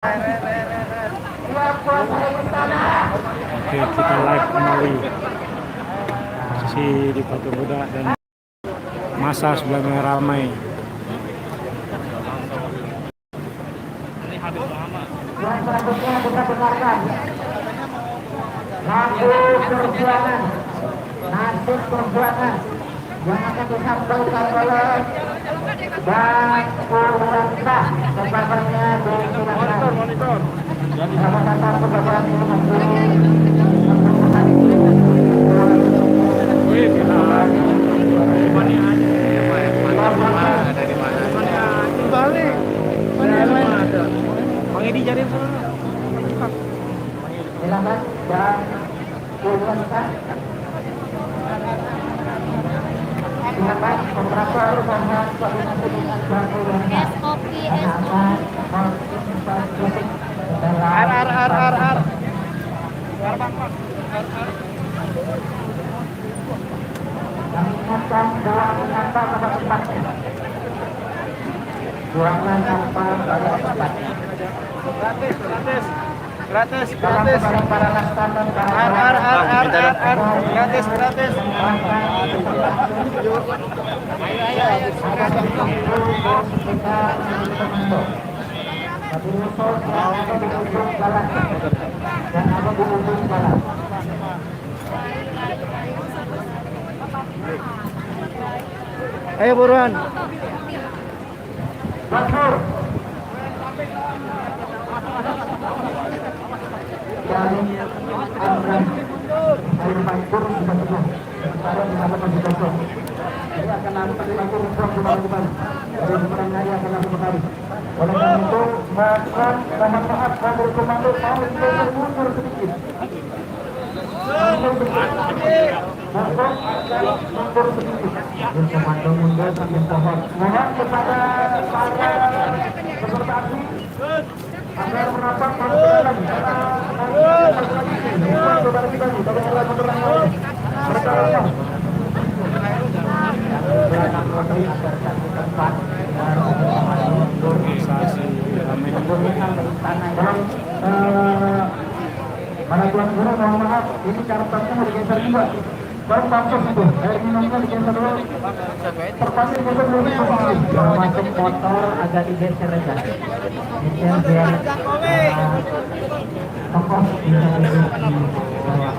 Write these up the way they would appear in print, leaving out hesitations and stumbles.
Oke, kita live kembali si di Patung Kuda dan masa sebelumnya ramai. Yang selanjutnya kita dengarkan nasib perjuangan yang akan disampaikan oleh Bang Purwanta. Kebakannya disilakan. Sama-sama kebakan balik. Bang Edi cari silakan Bang Purwanta. Silakan operator dengan koordinasi dengan Bang Purwanta. Ar. Kami ingatkan buang sampah pada tempatnya. Buanglah sampah pada tempatnya. Gratis. Tolong kepada para nastan dan para Gratis. Tapi usul yang ada di ujung jalan, yang ada di ujung jalan. Ayo buruan. Batur. Dan Amran air mancur sudah penuh. Sekarang di sana masih kosong. Jadi akan langsung dilakukan reform di mana-mana. Dari seberang hari akan langsung kembali. Oleh karena itu, mohon maaf dari komando mau mundur sedikit. Mundur sedikit. Dan komando mundur sambil pohon. Mohon kepada para peserta aksi agar merapat masuk ke dalam. Saudara kita nih, saudara saudara yang lain. Mereka lama. Belakang rotary agar satu tempat dan mana tuan guru mohon maaf, ini karpetnya mau digeser juga. Baru pampus itu, air minumnya digeser dulu. Terpasir geser dulu. Termasuk motor agak digeser aja. Geser biar tokoh bisa duduk di bawah.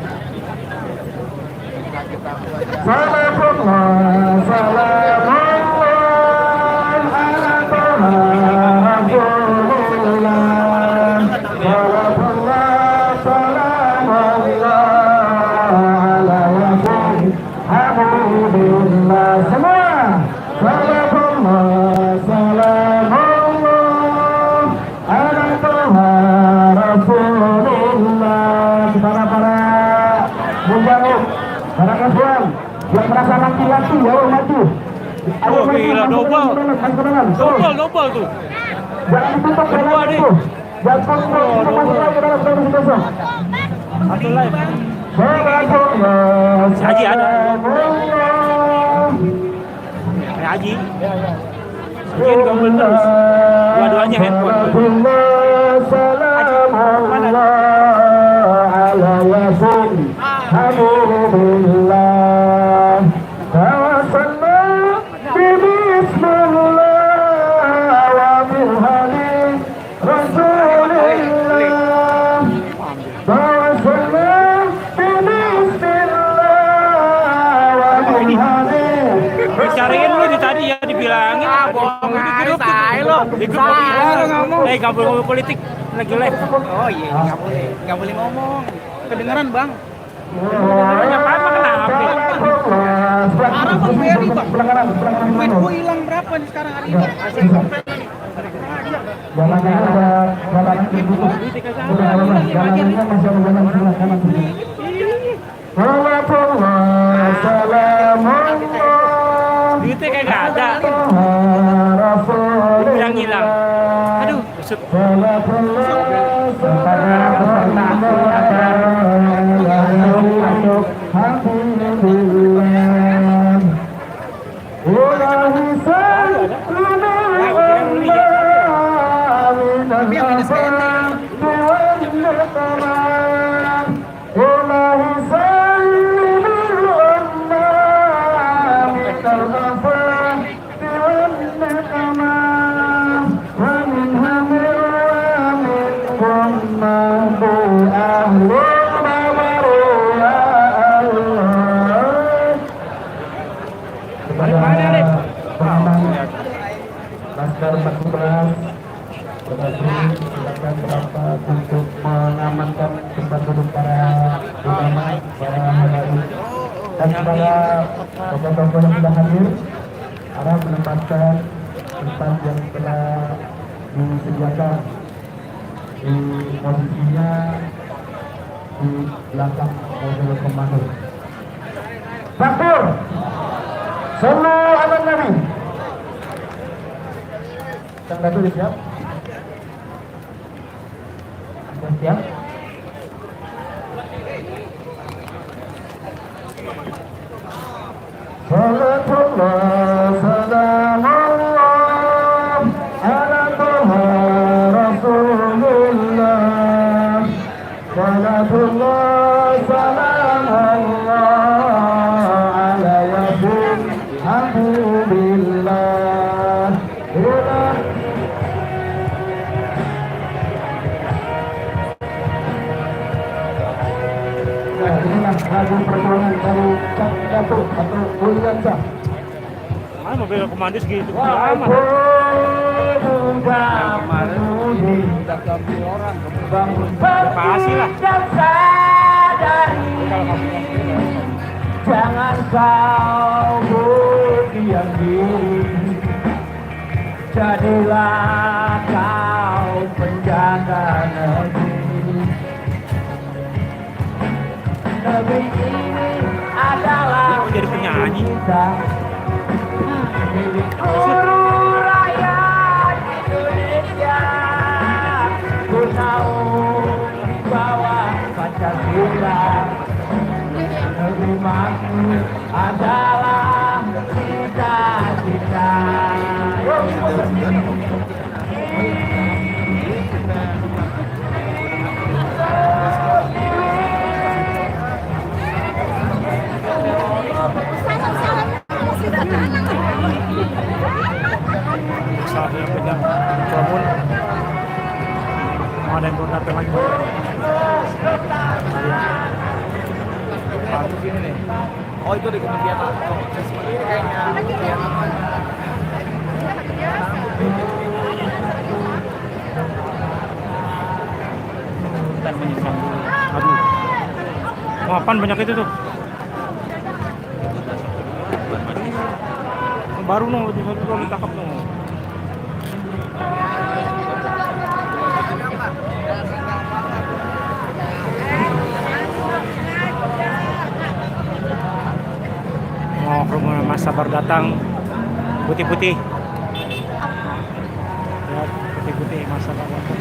Yang merasa laki-laki ya maju. Ayo gila, double tuh. Jangan ditutup jalan itu. Jangan masuk lagi ke dalam kondisi kosong. Satu live. Haji ada. Haji. Haji gabung terus. Dua-duanya handphone. Cariin lu di tadi ya dibilangin bohong saya lo. Nggak boleh ngomong politik lagi live. Oh iya, nggak boleh ngomong. Kedengeran bang. Apa kenapa? Sekarang bang Ferry bang. Duit gua hilang berapa nih sekarang hari ini? Jalannya ada jalan ditutup. Jalannya masih ada jalan sebelah kanan sini. Duitnya kayak gak ada. Hilang. Aduh, busuk. Tapi yang ini dan rapat untuk mengamankan tempat duduk para ulama, para habaib dan para tokoh-tokoh yang sudah hadir. Arah menempatkan tempat yang telah disediakan di posisinya di belakang mobil komando. Takbir, sallu ala nabi. Yang satu siap. Siap. Salatullah salamullah ala Taha Rasulullah. Salatullah salamullah ala Yasin Habibillah. Inilah lagu perjuangan dari Cak Datuk atau Wuliansyah. Mana mobil komando segitu lama. Kasih lah. Jangan kau berdiam diri, jadilah kau penjaga negeri. Negeri ini adalah Jadi penyanyi. kita, milik seluruh rakyat Indonesia. Guna bawah Pancasila, negeri makmur adalah cita-cita. Saat yang pegang Cirebon. Ada yang belum datang lagi. Oh itu di kemudian kayaknya. Dan menyisam. Aduh. Mau apaan banyak itu tuh? Baru nong, lebih satu kali ditangkap nong. Mau ke rumah Mas Sabar datang putih-putih. Lihat putih-putih Mas Sabar datang.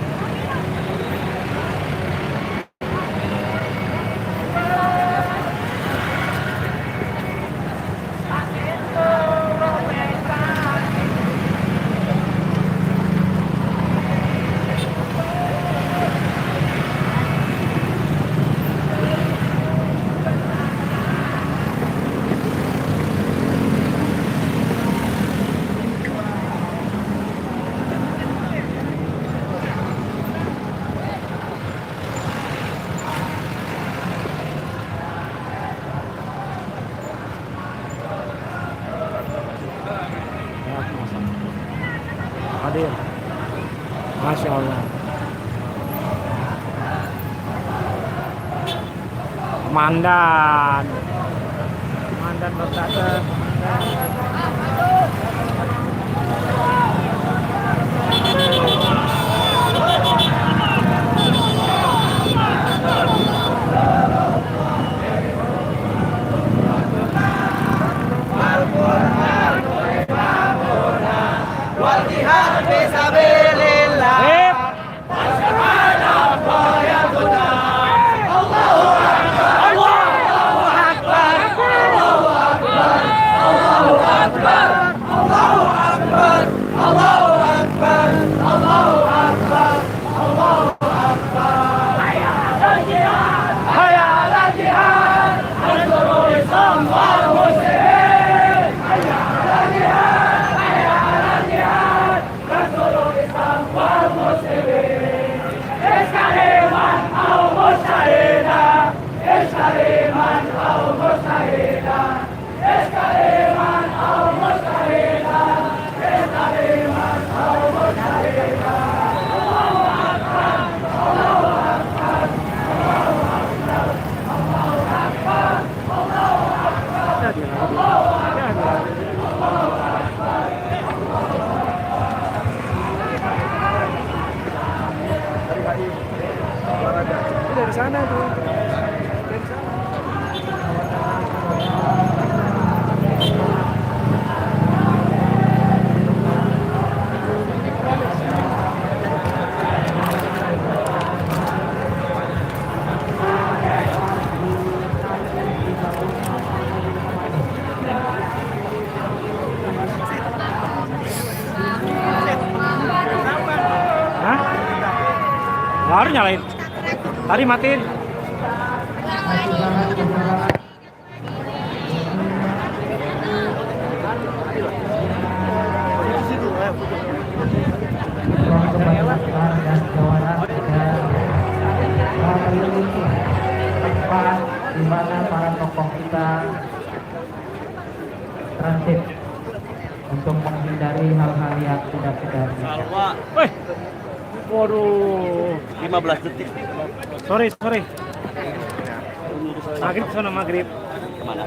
Hadir. Masya Allah. Mandan berdatang. dari sana tuh. Dari sana. Hah? Baru nyalain. Tadi matiin. Tempat di mana para tokoh kita transit untuk menghindari hal-hal yang tidak kita inginkan. Wih. Waduh. 15 detik. Sorry. Maghrib sana maghrib. Kemana?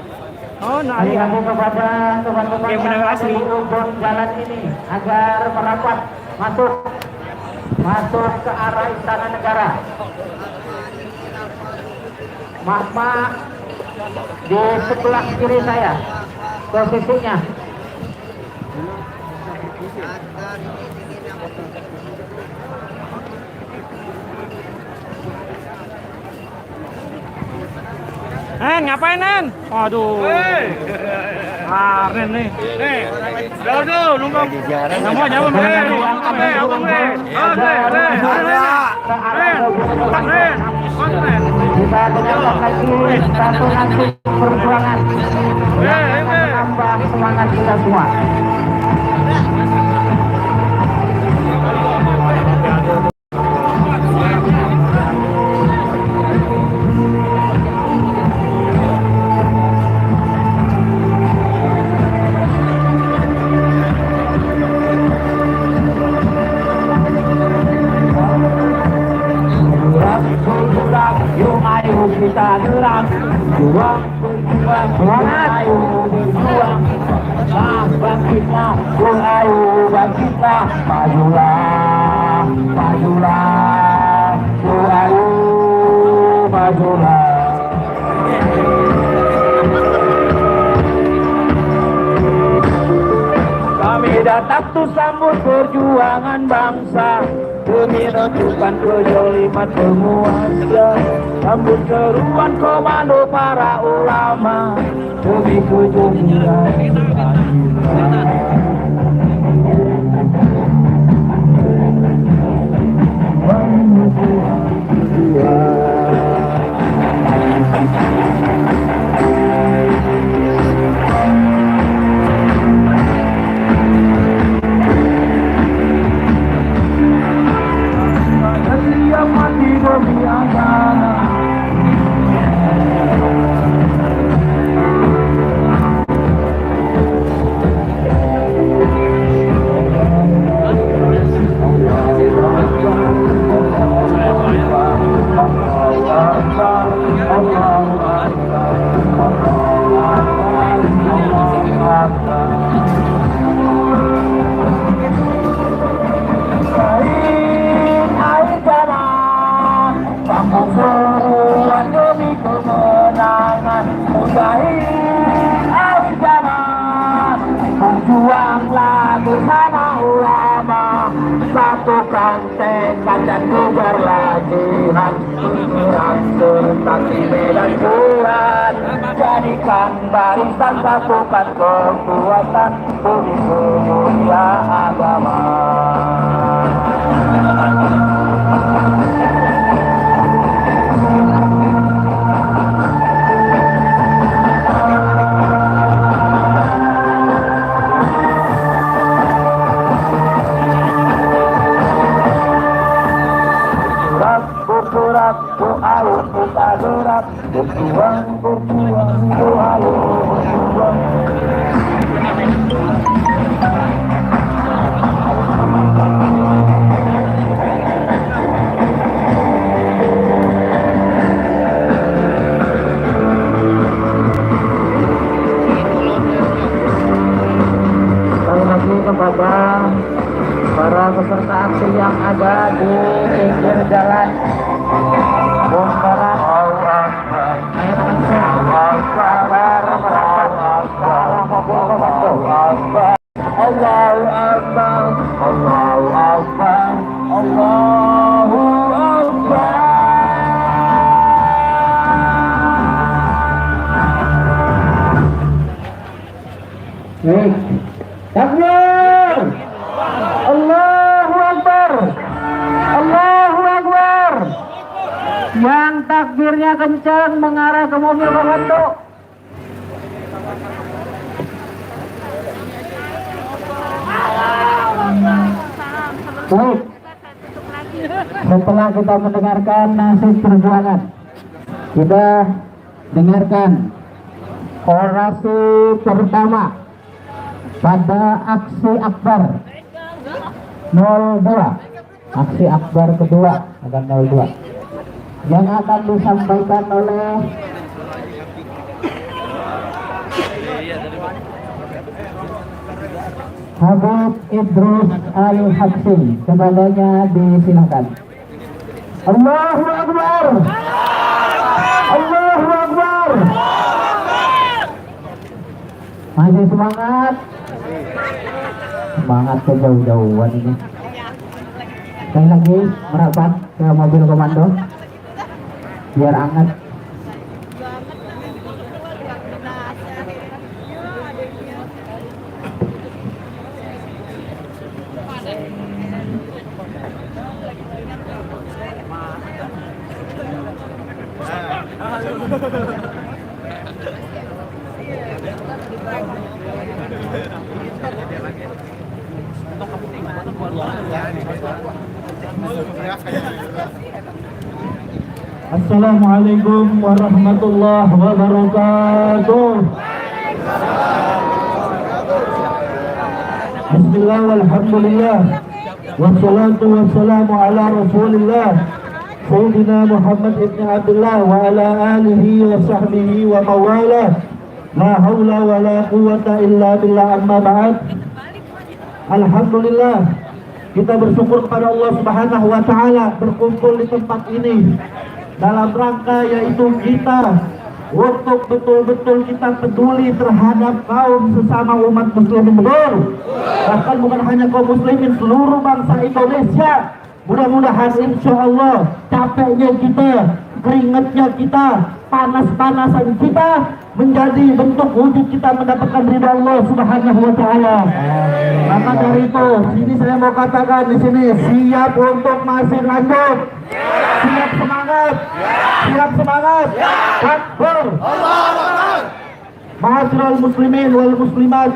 Oh, nah Hati-hati kepada teman-teman Yang benar yang asli. berhubung jalan ini agar merapat masuk ke arah Istana Negara. Mak di sebelah kiri saya posisinya. Ngapain, Nen? Aduh. Nen nih. Aduh, numpang. Nyawa, Abang. Kita dengarkan lagi satu nanti perjuangan yang akan menambah semangat kita semua. Yuk ayo kita gerak, juang berjuang, ayo berjuang, bangkitlah, yuk ayo bangkitlah, majulah, yuk ayo majulah. Kami datang tuh sambut perjuangan bangsa demi menentukan kezaliman penguasa, sambut seruan komando para ulama demi kejujuran siap mati demi agama. Seruan demi kemenangan, mujahid awi zaman, berjuanglah bersama ulama, satukan tekad dan gegarlah jihad, bergerak serentak di medan Tuhan, jadikan barisan satukan kekuatan demi kemulia agama. Bergerak, ayo kita gerak, berjuang, ayo berjuang. Sekali lagi kepada para peserta aksi yang ada di pinggir jalan, Baik. Takbir. Allahu Akbar. Allahu Akbar. Yang takbirnya kencang mengarah ke mobil komando. Baik. Setelah kita mendengarkan nasib perjuangan, kita dengarkan orasi pertama pada aksi akbar 02. Aksi akbar kedua akan 02 yang akan disampaikan oleh Habib Idrus Al-Habsyi. Kepadanya disilakan. Allahu Akbar. Allahu Akbar. Masih semangat. Semangat ke jauh-jauhan ini. Sekali lagi merapat ke mobil komando biar hangat. Assalamualaikum warahmatullahi wabarakatuh. Bismillah walhamdulillah wassalatu wassalamu ala rasulillah Sayyidina Muhammad ibn Abdullah wa ala alihi wa sahbihi wa mawalah. La hawla wa la quwata illa billah, amma ba'd. Alhamdulillah, kita bersyukur kepada Allah Subhanahu wa ta'ala berkumpul di tempat ini dalam rangka yaitu kita untuk betul-betul kita peduli terhadap kaum sesama umat muslimin, betul. Bahkan bukan hanya kaum muslimin, seluruh bangsa Indonesia. Mudah-mudahan insya Allah capeknya kita, keringatnya kita, panas-panasan kita menjadi bentuk wujud kita mendapatkan ridha Allah Subhanahu wa ta'ala. Maka dari itu, sini saya mau katakan di sini, siap untuk masih lanjut. Siap semangat. Siap semangat. Takbir. Ma'asyiral muslimin wal muslimat,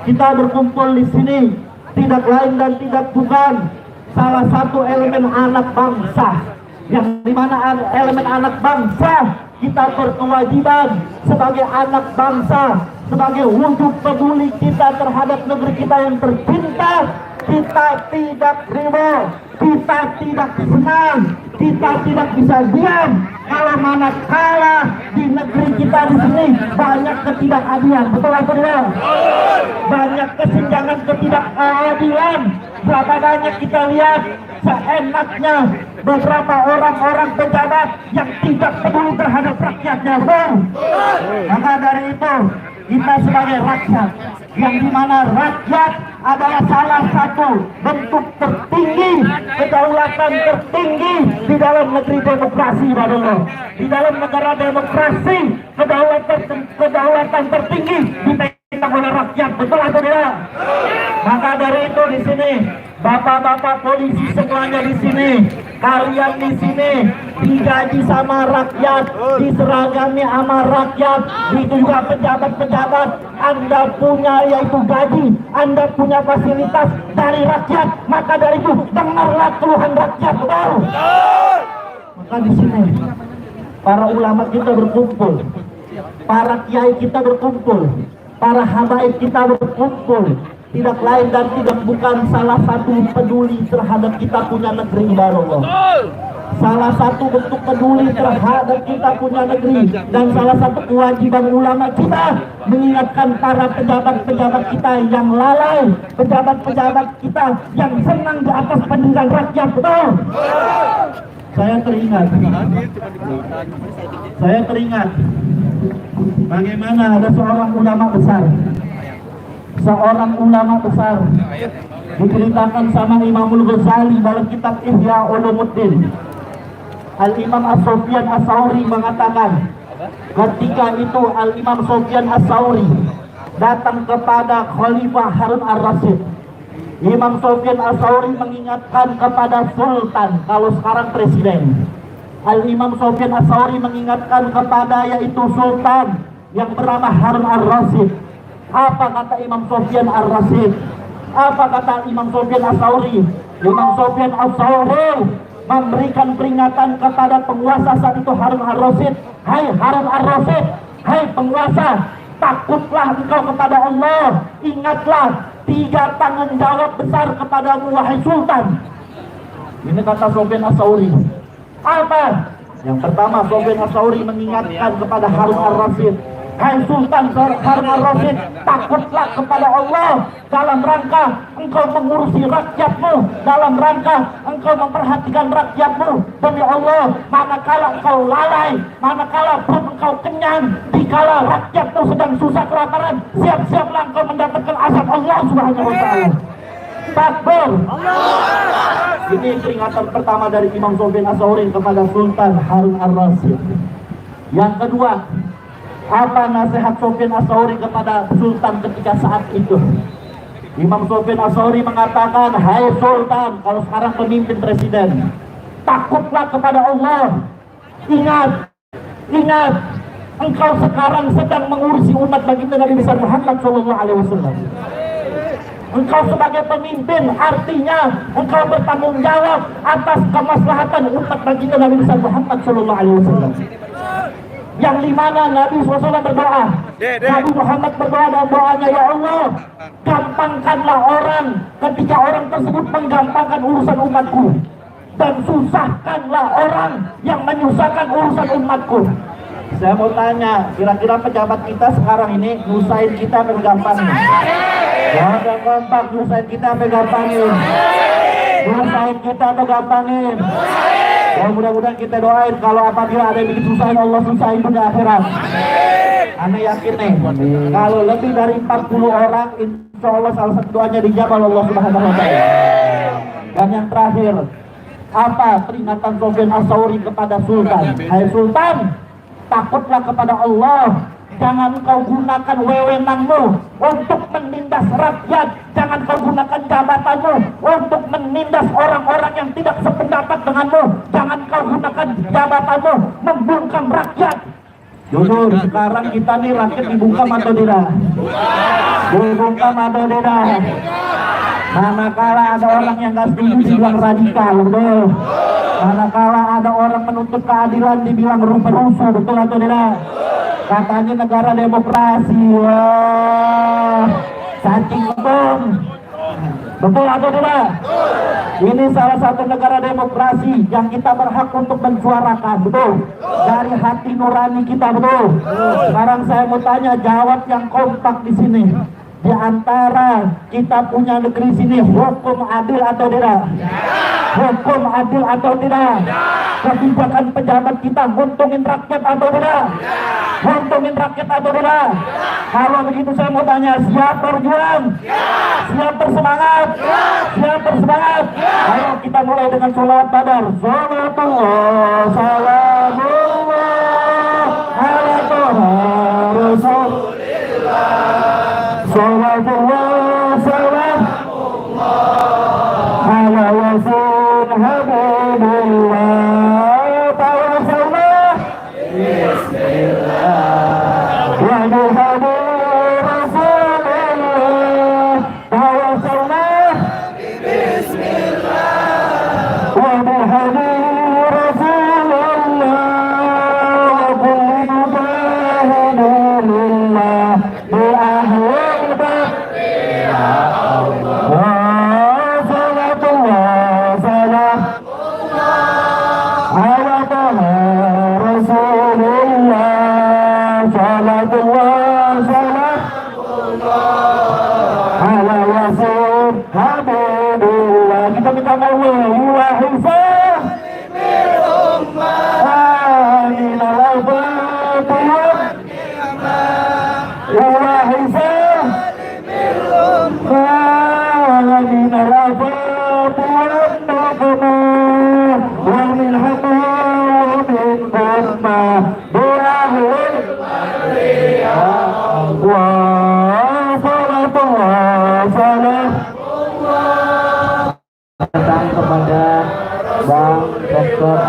kita berkumpul di sini tidak lain dan tidak bukan salah satu elemen anak bangsa, yang dimana elemen anak bangsa kita berkewajiban sebagai anak bangsa, sebagai wujud peduli kita terhadap negeri kita yang tercinta. Kita tidak ridho, kita tidak senang, kita tidak bisa diam kalau manakala di negeri kita di sini banyak ketidakadilan, betul atau tidak? Banyak kesenjangan, ketidakadilan. Berapa banyak kita lihat seenaknya beberapa orang-orang pejabat yang tidak peduli terhadap rakyatnya, betul? Maka dari itu kita sebagai rakyat, yang dimana rakyat adalah salah satu bentuk tertinggi, kedaulatan tertinggi di dalam negeri demokrasi, Bapak. Di dalam negara demokrasi, kedaulatan tertinggi dipegang oleh rakyat, betul atau tidak? Maka dari itu di sini, bapak-bapak polisi semuanya di sini, kalian di sini digaji sama rakyat, diseragami sama rakyat, itu juga pejabat-pejabat, Anda punya yaitu gaji, Anda punya fasilitas dari rakyat. Maka dari itu dengarlah keluhan rakyat, betul? Maka di sini para ulama kita berkumpul, para kiai kita berkumpul, para habaib kita berkumpul, tidak lain dan tidak bukan salah satu peduli terhadap kita punya negeri, Allah. Salah satu bentuk peduli terhadap kita punya negeri, dan salah satu kewajiban ulama kita mengingatkan para pejabat-pejabat kita yang lalai, pejabat-pejabat kita yang senang di atas pendirian rakyat, betul? Saya teringat bagaimana ada seorang ulama besar diceritakan sama Imamul Ghazali dalam kitab Ihya Ulumuddin. Al-Imam As-Sufyan As-Tsauri mengatakan, ketika itu Al-Imam Sufyan As-Tsauri datang kepada Khalifah Harun ar-Rasyid. Imam Sufyan Ats-Tsauri mengingatkan kepada Sultan, kalau sekarang presiden. Al-Imam Sufyan Ats-Tsauri mengingatkan kepada yaitu Sultan yang bernama Harun ar-Rasyid. Apa kata Imam Sufyan ar-Rasyid? Apa kata Imam Sufyan Ats-Tsauri? Imam Sufyan Ats-Tsauri memberikan peringatan kepada penguasa saat itu Harun ar-Rasyid. Hai Harun ar-Rasyid, hai penguasa, takutlah engkau kepada Allah. Ingatlah 3 tanggung jawab besar kepadamu wahai Sultan. Ini kata Sufyan Ats-Tsauri. Apa? Yang pertama, Sufyan Ats-Tsauri mengingatkan kepada Harun ar-Rasyid, hai Sultan Harun ar-Rasyid, takutlah kepada Allah dalam rangka engkau mengurusi rakyatmu, dalam rangka engkau memperhatikan rakyatmu. Demi Allah, manakala engkau lalai, manakala perut engkau kenyang, dikala rakyatmu sedang susah kelaparan, siap-siaplah engkau mendapatkan azab Allah Subhanahu wa ta'ala. Takbir. Ini peringatan pertama dari Imam Sufyan Ats-Tsauri kepada Sultan Harun ar-Rasyid. Yang kedua, apa nasihat Sufyan Ats-Tsauri kepada Sultan ketika saat itu? Imam Sufyan Ats-Tsauri mengatakan, hai Sultan, kalau sekarang pemimpin presiden, takutlah kepada Allah. Ingat, engkau sekarang sedang mengurusi umat baginda Nabi besar Muhammad SAW. Engkau sebagai pemimpin, artinya engkau bertanggung jawab atas kemaslahatan umat baginda Nabi besar Muhammad SAW. Yang dimana Nabi SAW berdoa, Nabi Muhammad berdoa dalam doanya, ya Allah, gampangkanlah orang ketika orang tersebut menggampangkan urusan umatku, dan susahkanlah orang yang menyusahkan urusan umatku. Saya mau tanya, kira-kira pejabat kita sekarang ini nyusahin kita apa gampangin? Jangan kompak, nyusahin kita apa gampangin? Nyusahin kita atau gampangin? Ya mudah-mudahan kita doain kalau apabila ada yang bikin susahin, Allah susahin pada akhirat. Anda yakin nih, kalau lebih dari 40 orang, insya Allah salah satu doanya dijawab Allah Subhanahu wa ta'ala. Dan yang terakhir, apa peringatan Sufyan Ats-Tsauri kepada Sultan? Hai Sultan, takutlah kepada Allah. Jangan kau gunakan wewenangmu untuk menindas rakyat. Jangan kau gunakan jabatanmu untuk menindas orang-orang yang tidak sependapat denganmu. Jangan kau gunakan jabatanmu membungkam rakyat. Jujur, sekarang kita nih rakyat dibungkam atau tidak? Dibungkam atau tidak? Manakala ada orang yang gak setuju dibilang radikal, betul? Manakala ada orang menuntut keadilan dibilang rusuh, betul atau tidak? Katanya negara demokrasi, wah, cacing betul. Betul atau tidak? Ini salah satu negara demokrasi yang kita berhak untuk mensuarakan, betul? Dari hati nurani kita, betul? Sekarang saya mau tanya, jawab yang kompak di sini. Di antara kita punya negeri sini, hukum adil atau tidak? Hukum adil atau tidak? Kebijakan pejabat kita nguntungin rakyat atau tidak? Nguntungin rakyat atau tidak? Kalau begitu saya mau tanya, siap berjuang? Siap bersemangat? Siap bersemangat? Ayo kita mulai dengan sholawat badar. Salatullah, salamullah ala Toha Rasulillah. Salatullah, salamullah ala Rasul Habibullah. Tawassalna Bismillah wa bihadir Rasulillah. Tawassalna Bismillah wa bihadir Rasulillah.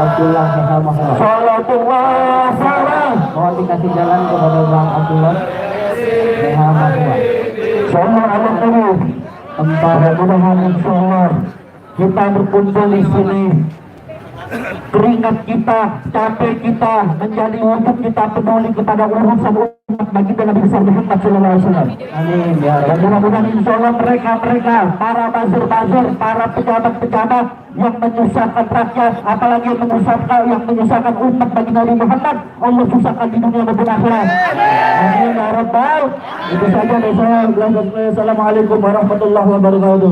Abdullah Hehal Mahmud. Salatullah salam. Mohon dikasih jalan kepada Bang Abdullah Hehal Mahmud. Salam alaikum. Mudah-mudahan insyaallah kita berkumpul di sini, keringat kita, capek kita menjadi wujud kita peduli kepada urusan umat bagi Nabi Muhammad SAW. Amin. Ya, dan mudah-mudahan insyaallah mereka para bazir-bazir, para pejabat-pejabat yang menyusahkan rakyat, apalagi yang menyusahkan umat bagi Nabi Muhammad, Allah susahkan di dunia maupun akhirat. Amin ya rabbal. Itu saja dari saya. Assalamualaikum warahmatullahi wabarakatuh.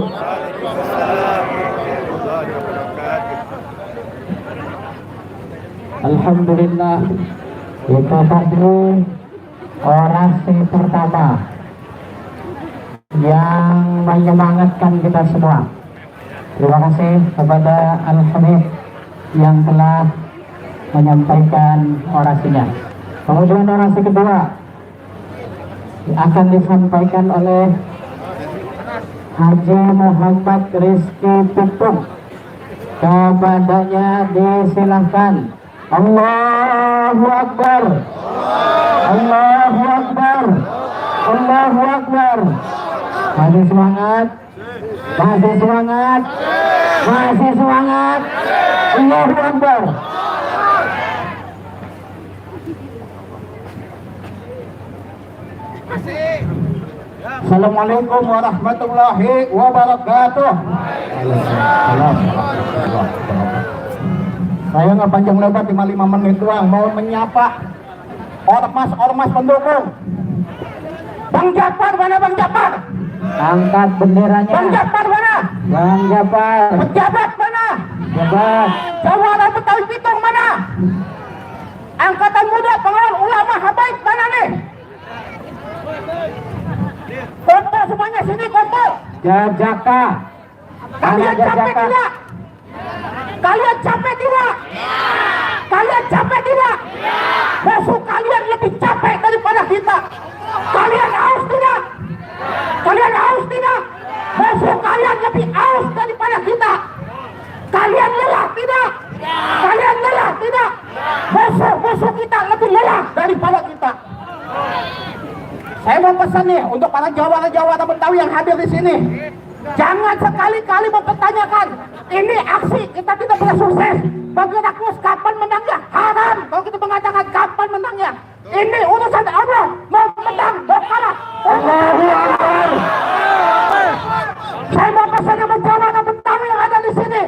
Alhamdulillah, kita tadi orasi pertama yang menyemangatkan kita semua. Terima kasih kepada Al-Habib yang telah menyampaikan orasinya. Kemudian orasi kedua akan disampaikan oleh Haji Muhammad Rizky Tutung. Kepadanya disilahkan. Allahu Akbar. Allahu Akbar. Allahu Akbar. Masih semangat. Masih semangat. Masih semangat. Allahu Akbar. Assalamualaikum warahmatullahi wabarakatuh. Saya nggak panjang lebar, 5 menit doang mau menyapa ormas pendukung. Bang Japar mana Bang Japar? Angkat benderanya. Bang Japar mana? Bang Japar. Pejabat mana? Pejabat. Jawara Betawi Pitung mana? Angkatan Muda Pengawal Ulama Habaib mana nih? Kumpul semuanya sini kumpul. Jajaka. Kalian capek tidak? Kalian capek tidak? Kalian capek tidak? Musuh kalian lebih capek daripada kita. Kalian haus tidak? Kalian haus tidak? Musuh kalian lebih haus daripada kita. Kalian lelah tidak? Kalian lelah tidak? Musuh kita lebih lelah daripada kita. Saya mau pesan nih untuk para Jawara Betawi yang hadir di sini. Jangan sekali-kali mempertanyakan ini aksi kita tidak pernah sukses. Bergerak terus kapan menangnya? Haram kalau kita mengatakan kapan menangnya. Ini urusan Allah, mau menang, mau kalah. Allahu Akbar. Saya mau pesan sama Jawara Betawi yang ada di sini.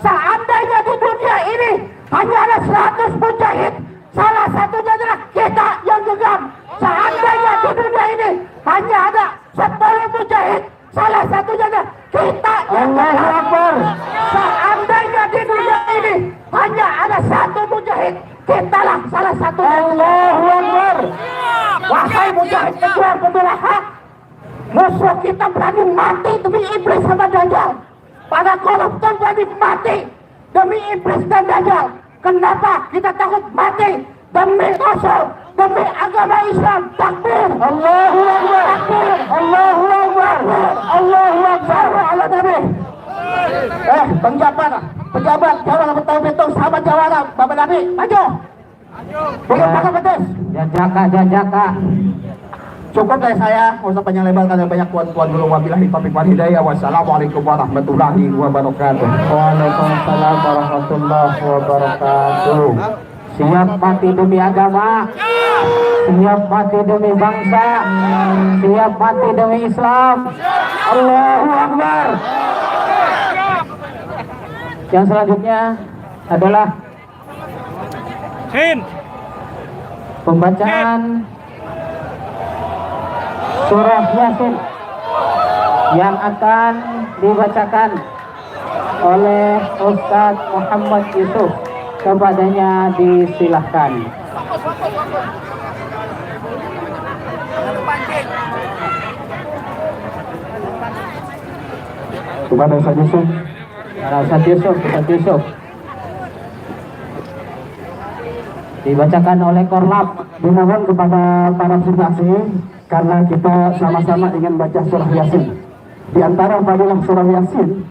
Seandainya di dunia ini hanya ada 100 mujahid, salah satunya adalah kita yang genggam. Seandainya di dunia ini hanya ada 10 mujahid, salah satunya adalah kita yang Allahu Akbar. Seandainya di dunia ini hanya ada 1 mujahid, kitalah salah satu. Allahu Akbar. Wahai mujahid pejuang pembela hak, musuh kita berani mati demi iblis sama dajjal. Para koruptor berani mati demi iblis dan dajjal. Kenapa kita takut mati? Demi Rasul, demi agama Islam. Takbir. Allahu Akbar. Takbir. Allahu Akbar. Allahu Akbar. Allah Nabi. Pejabat Jawara Betawi Pitung, sahabat Jawara, Bapak Nabi, maju. Bukan pakai pedes. Jajaka. Cukup dari saya, nggak usah panjang lebar karena banyak tuan-tuan dulu. Wabillahi taufiq wal hidayah. Wassalamualaikum warahmatullahi wabarakatuh. Waalaikumsalam warahmatullahi wabarakatuh. Siap mati demi agama, siap mati demi bangsa, siap mati demi Islam. Allahu Akbar. Yang selanjutnya adalah pembacaan surah Yasin yang akan dibacakan oleh Ustaz Muhammad Yusuf. Kepadanya disilahkan. Kepada Ustaz Yusuf. Ustaz Yusuf. Dibacakan oleh Korlap. Dimohon kepada para saksi karena kita sama-sama ingin baca surah Yasin. Di antara fadilah surah Yasin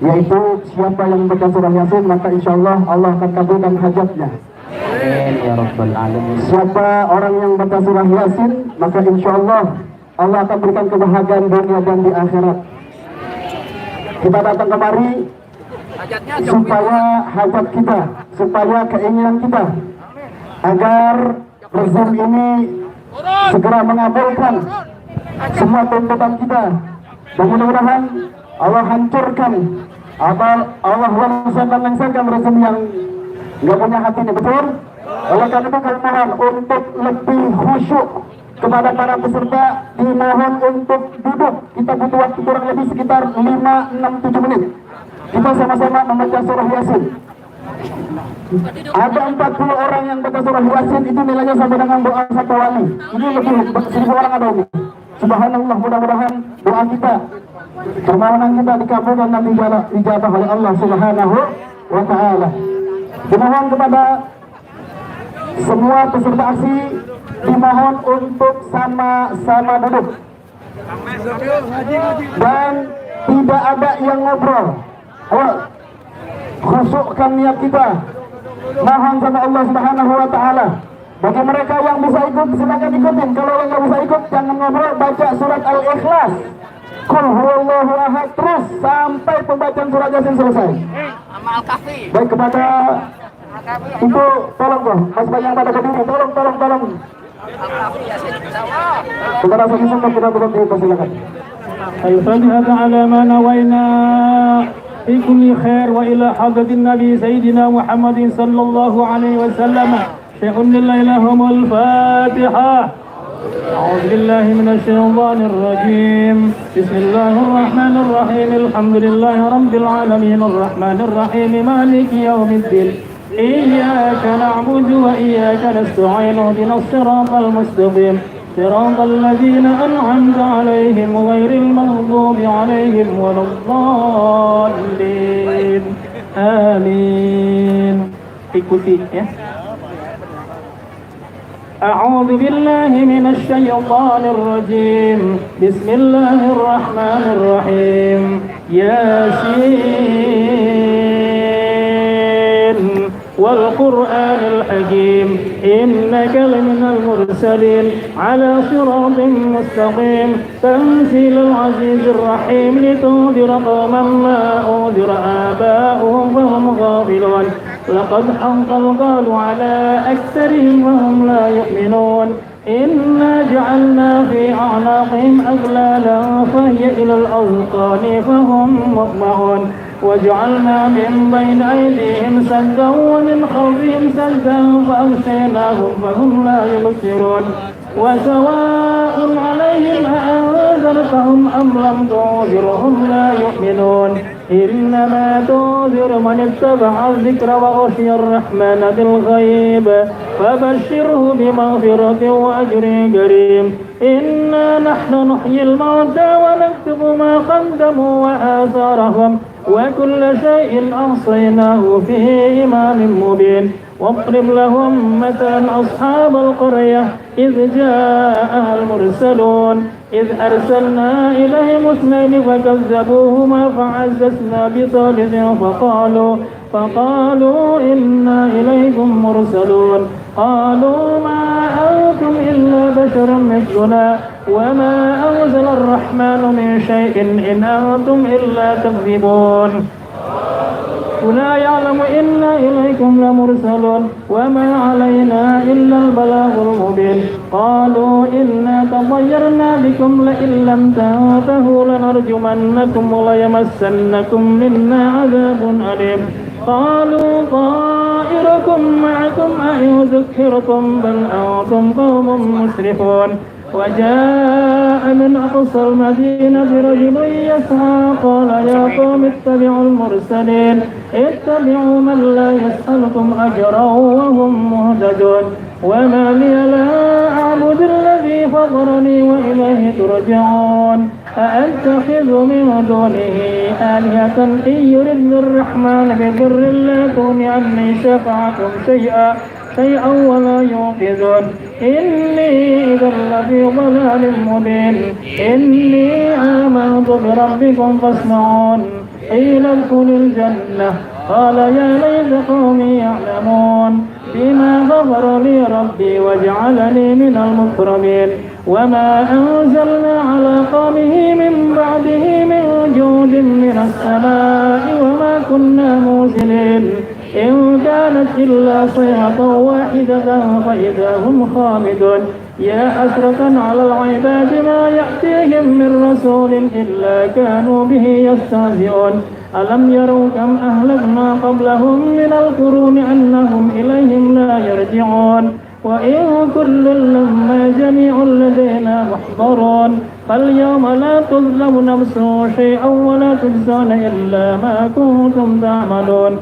yaitu siapa yang membaca surah Yasin maka insya Allah Allah akan kabulkan hajatnya. Amin ya rabbal alamin. Siapa orang yang membaca surah Yasin maka insya Allah Allah akan berikan kebahagiaan dunia dan di akhirat. Kita datang kemari supaya hajat kita, supaya keinginan kita agar Zoom ini segera mengabulkan semua tuntutan kita, dan mudah-mudahan Allah hancurkan Allah langsungkan rezeki yang nggak punya hati ini, betul? Oleh karena itu kami mohon untuk lebih khusyuk kepada para peserta, dimohon untuk duduk. Kita butuh waktu kurang lebih sekitar 5, 6, 7 menit. Kita sama-sama membaca surah Yasin. Ada 40 orang yang baca surah Yasin, itu nilainya sama dengan doa satu wali. Ini lebih 1000 orang ada ini. Subhanallah, mudah-mudahan doa kita, permohonan kita dikabulkan dan dijabah oleh Allah Subhanahu wa ta'ala. Dimohon kepada semua peserta aksi, dimohon untuk sama-sama duduk dan tidak ada yang ngobrol. Ayo, khusyukkan niat kita, mohon sama Allah Subhanahu wa ta'ala. Bagi mereka yang bisa ikut, silakan ikutin. Kalau yang nggak bisa ikut, jangan ngobrol, baca surat Al-Ikhlas, Qul huwallahu ahad, terus sampai pembacaan surat Yasin selesai. Baik, kepada Ibu, tolong dong, Mas Bayang pada berdiri, tolong. Kepada saksi semua kita berhenti, silakan. الفاتحة على ما نوينا في كل خير وإلى حضرة النبي سيدنا محمد صلى الله عليه وسلم. شيخ لله لهم الفاتحة. أعوذ بالله من الشيطان الرجيم. بسم الله الرحمن الرحيم. الحمد لله رب العالمين الرحمن الرحيم مالك يوم الدين. إياك نعبد وإياك نستعين اهدنا الصراط المستقيم صراط الذين أنعمت عليهم غير المغضوب عليهم ولا الضالين. آمين. Ikuti ya. أعوذ بالله من الشيطان الرجيم. بسم الله الرحمن الرحيم. ياسين والقرآن الحكيم إنك لمن المرسلين على صراط مستقيم تنزيل العزيز الرحيم لتنذر قوما ما أنذر آباؤهم فهم غافلون لقد حق القول على أكثرهم وهم لا يؤمنون إنا جعلنا في أعناقهم أغلالا فهي إلى الأذقان فهم مقمحون وجعلنا من بين أيديهم سدا ومن خلفهم سدا فأغشيناهم فهم لا يبصرون وسواء عليهم أأنذرتهم أم لم تنذرهم لا يؤمنون إنما تنذر من اتبع الذكر وغشي الرحمن بالغيب فبشره بمغفرة وأجر كريم إنا نحن نحيي الموتى ونكتب ما قدموا وآثارهم وكل شيء أحصيناه في إمام مبين واضرب لهم مثلا أصحاب القرية إذ جاءها المرسلون إذ أرسلنا إليهم اثنين فكذبوهما فعززنا بثالث فقالوا إنا إليكم مرسلون قالوا ما أنتم إلا بشر مثلنا وما أنزل الرحمن من شيء إن أنتم إلا تكذبون لا يعلم إنا إليكم لمرسلون وما علينا إلا البلاغ المبين قالوا إنا تطيرنا بكم لئن لم تنتهوا لنرجمنكم وليمسنكم منا عذاب أليم قالوا طائركم معكم أئن ذكرتم بل أنتم قوم مسرفون وجاء من أقصى المدينة رجل يسعى قال يا قوم اتبعوا المرسلين اتبعوا من لا يسألكم أجرا وهم مهتدون وما لي لا أعبد الذي فطرني وإليه ترجعون أأتخذ من دونه آلهة إن يردني الرحمن بضر لا تغن عني شفاعتهم شيئا ولا ينقذون إني إذا لفي ضلال مبين إني آمنت بربكم فاسمعون قيل ادخل الجنة قال يا ليت قومي يعلمون بما غفر لي ربي وجعلني من المكرمين وما أنزلنا على قومه من بعده من جود من السماء وما كنا موزلين إن كانت إلا صيحة واحدة فإذا هم خامدون يا حسرة على العباد ما يأتيهم من رسول إلا كانوا به يستهزئون ألم يروا كم أهلكنا قبلهم من القرون أنهم إليهم لا يرجعون وإن كل لما جميع لدينا محضرون فاليوم لا تظلم نفس شيئا ولا تجزون إلا ما كنتم تعملون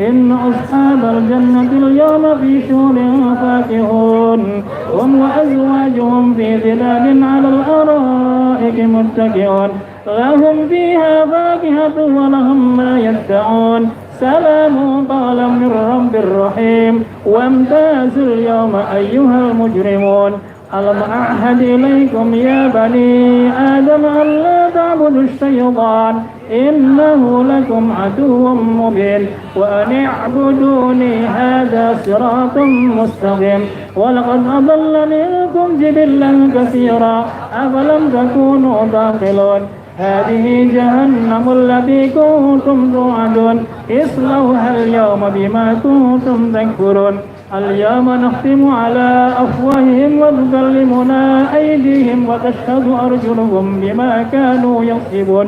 إن أصحاب الجنة اليوم في شغل فاكهون هم وأزواجهم في ظلال على الأرائك متكئون لهم فيها فاكهة ولهم ما يدعون سلام قولا من رب رحيم وامتازوا اليوم أيها المجرمون ألم أعهد إليكم يا بني آدم ألا تعبدوا الشيطان إنه لكم عدو مبين وأن اعبدوني هذا صراط مستقيم ولقد أضل منكم جبلا كثيرا أفلم تكونوا تعقلون هذه جهنم التي كنتم توعدون اصلوها اليوم بما كنتم تكفرون اليوم نختم على أفواههم وتكلمنا أيديهم وتشهد أرجلهم بما كانوا يكسبون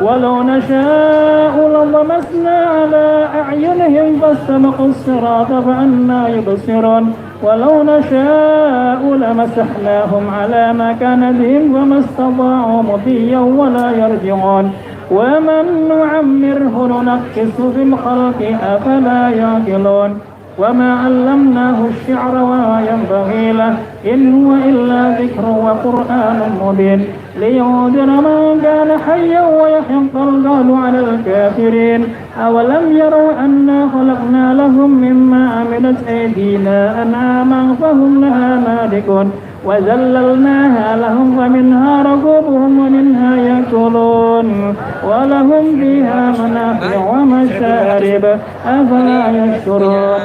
ولو نشاء لطمسنا على أعينهم فاستبقوا الصراط فأنى يبصرون ولو نشاء لمسحناهم على مكانتهم فما استطاعوا مضيا ولا يرجعون ومن نعمره ننقص في الخلق أفلا يعقلون وما علمناه الشعر وما ينبغي له إن هو إلا ذكر وقرآن مبين لينذر من كان حيا ويحق القول على الكافرين أولم يروا أنا خلقنا لهم مما عملت أيدينا أنعاما فهم لها مالكون وذللناها لهم ومنها ركوبهم ومنها يأكلون ولهم فيها منافع ومشارب أفلا يشكرون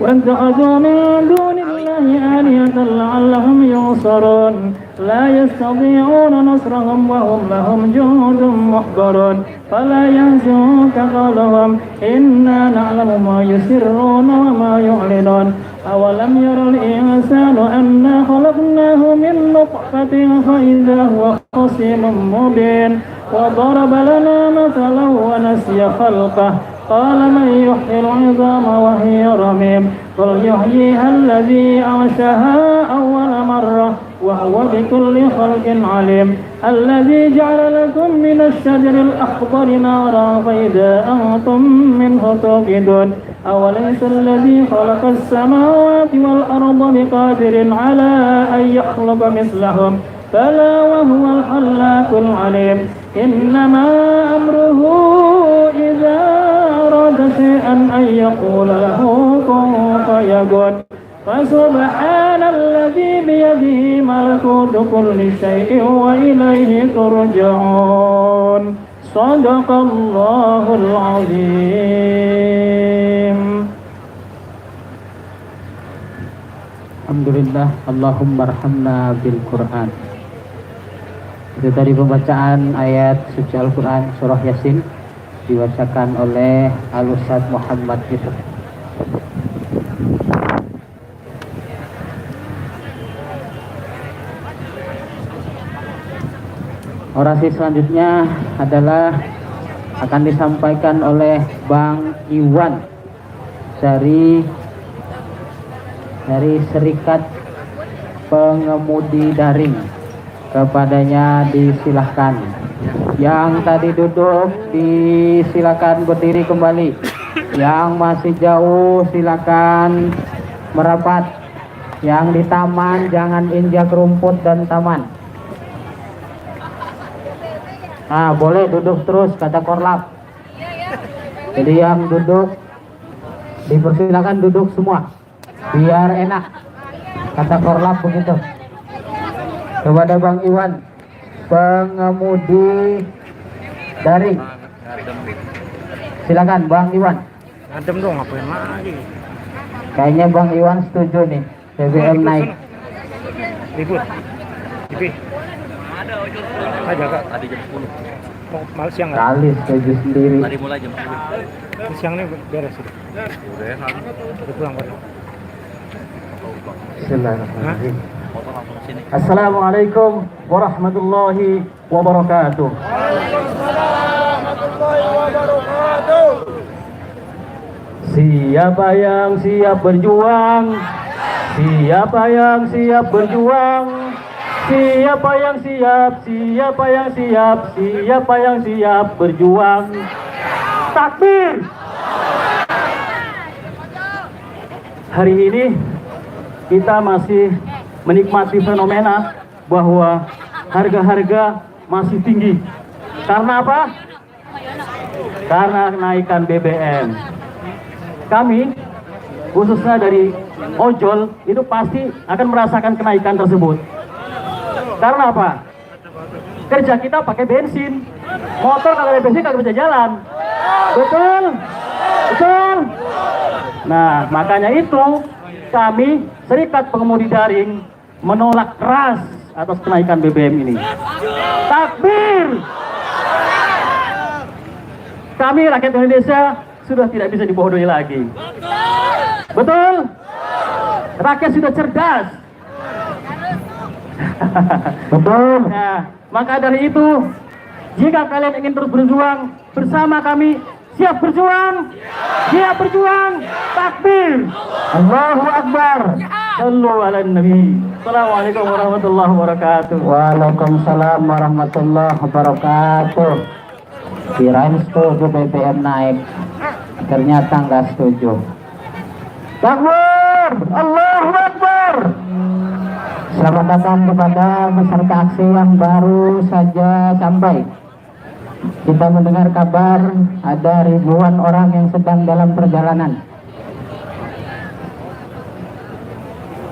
واتخذوا من دون الله آلهة لعلهم ينصرون لا يستطيعون نصرهم وهم لهم جند محضرون فلا يحزنك قولهم إنا نعلم ما يسرون وما يعلنون أولم ير الإنسان أنا خلقناه من نطفة فإذا هو خصيم مبين وضرب لنا مثلا ونسي خلقه قال من يحيي العظام وهي رميم قل يحييها الذي أنشأها أول مرة وهو بكل خلق عليم الذي جعل لكم من الشجر الأخضر نارا فإذا أنتم منه توقدون أوليس الذي خلق السماوات والأرض بقادر على أن يخلق مثلهم بلى وهو الخلاق العليم إنما أمره إذا أراد شيئا أن يقول له كن فيكون فسبحان الذي بيده ملكوت كل شيء وإليه ترجعون صدق الله العظيم. Alhamdulillah, Allahumma arhamna bil Quran. Itu tadi pembacaan ayat suci Al-Quran surah Yasin dibacakan oleh Al-Ustaz Muhammad Yusuf. Orasi selanjutnya adalah akan disampaikan oleh Bang Iwan dari Serikat Pengemudi Daring. Kepadanya disilahkan. Yang tadi duduk disilakan berdiri kembali. Yang masih jauh silakan merapat. Yang di taman jangan injak rumput dan taman. Nah, boleh duduk terus kata Korlap. Jadi yang duduk dipersilakan duduk semua biar enak kata Korlap begitu. Kepada Bang Iwan, pengemudi daring. Silakan Bang Iwan. Adem dong, ngapain lagi? Kayaknya Bang Iwan setuju nih BBM naik. Ribut. Tapi aja kak. Tadi jam 10. Oh, malam siang nggak? Kali setuju sendiri. Tadi mulai jam 10. Siang ini beres sudah. Udah kan. Udah pulang baru. Bismillahirrahmanirrahim. Motor langsung sini. Assalamualaikum warahmatullahi wabarakatuh. Siapa yang siap berjuang? Siapa yang siap berjuang? Siapa yang siap? Siapa yang siap? Siapa yang siap berjuang? Takbir! Hari ini kita masih menikmati fenomena bahwa harga-harga masih tinggi. Karena apa? Karena kenaikan BBM. Kami, khususnya dari ojol, itu pasti akan merasakan kenaikan tersebut. Karena apa? Kerja kita pakai bensin. Motor kalau ada bensin kagak bisa jalan. Betul? Betul? Nah, makanya itu kami, Serikat Pengemudi Daring, menolak keras atas kenaikan BBM ini. Takbir! Kami rakyat Indonesia sudah tidak bisa dibodohi lagi. Betul? Rakyat sudah cerdas. Betul. Nah, maka dari itu, jika kalian ingin terus berjuang bersama kami, siap berjuang, siap berjuang, takbir, Allahu Akbar. sallu ala nabi. Assalamualaikum warahmatullahi wabarakatuh. Waalaikumsalam warahmatullahi wabarakatuh. Kirain setuju BBM naik, ternyata nggak setuju. Takbir, Allahu Akbar. Selamat datang kepada peserta aksi yang baru saja sampai. Kita mendengar kabar ada ribuan orang yang sedang dalam perjalanan.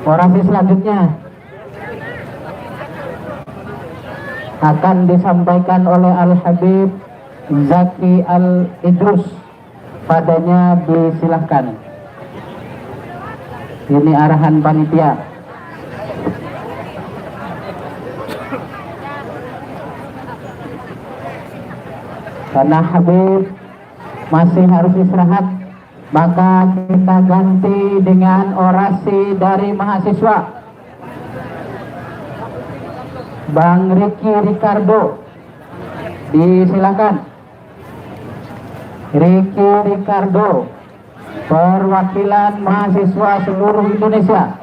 Orasi selanjutnya akan disampaikan oleh Al-Habib Zaki Al-Idrus. Padanya disilahkan. Ini arahan panitia. Karena Habib masih harus istirahat, maka kita ganti dengan orasi dari mahasiswa. Bang Ricky Ricardo, disilakan. Ricky Ricardo, perwakilan mahasiswa seluruh Indonesia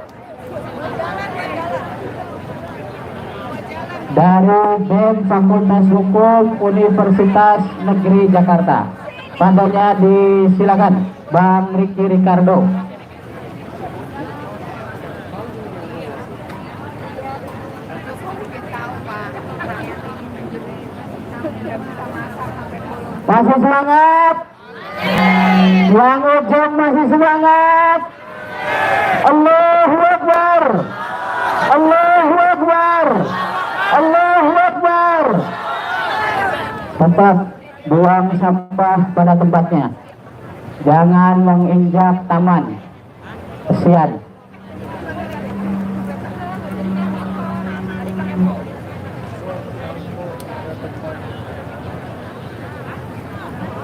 dari BEM Fakultas Hukum Universitas Negeri Jakarta. Padanya disilakan Bang Ricky Ricardo. Masih semangat? Yang ujung masih semangat? Allahu Akbar! Allahu Akbar! Allahu Akbar! Tetap buang sampah pada tempatnya. Jangan menginjak taman. Kesian.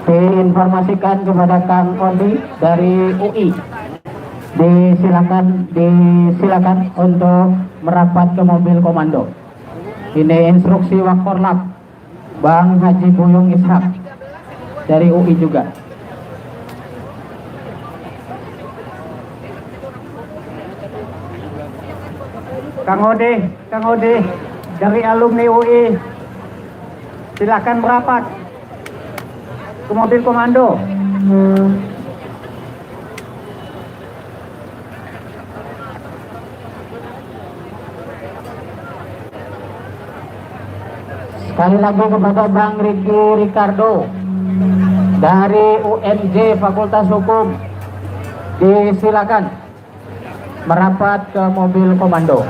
Diinformasikan kepada Kang Odi dari UI. Disilakan untuk merapat ke mobil komando. Ini instruksi Wakorlap Bang Haji Buyung Ishak dari UI juga. Kang Ode dari alumni UI, silakan merapat ke mobil komando. Sekali lagi kepada Bang Ricky Ricardo dari UNJ Fakultas Hukum, disilakan merapat ke mobil komando.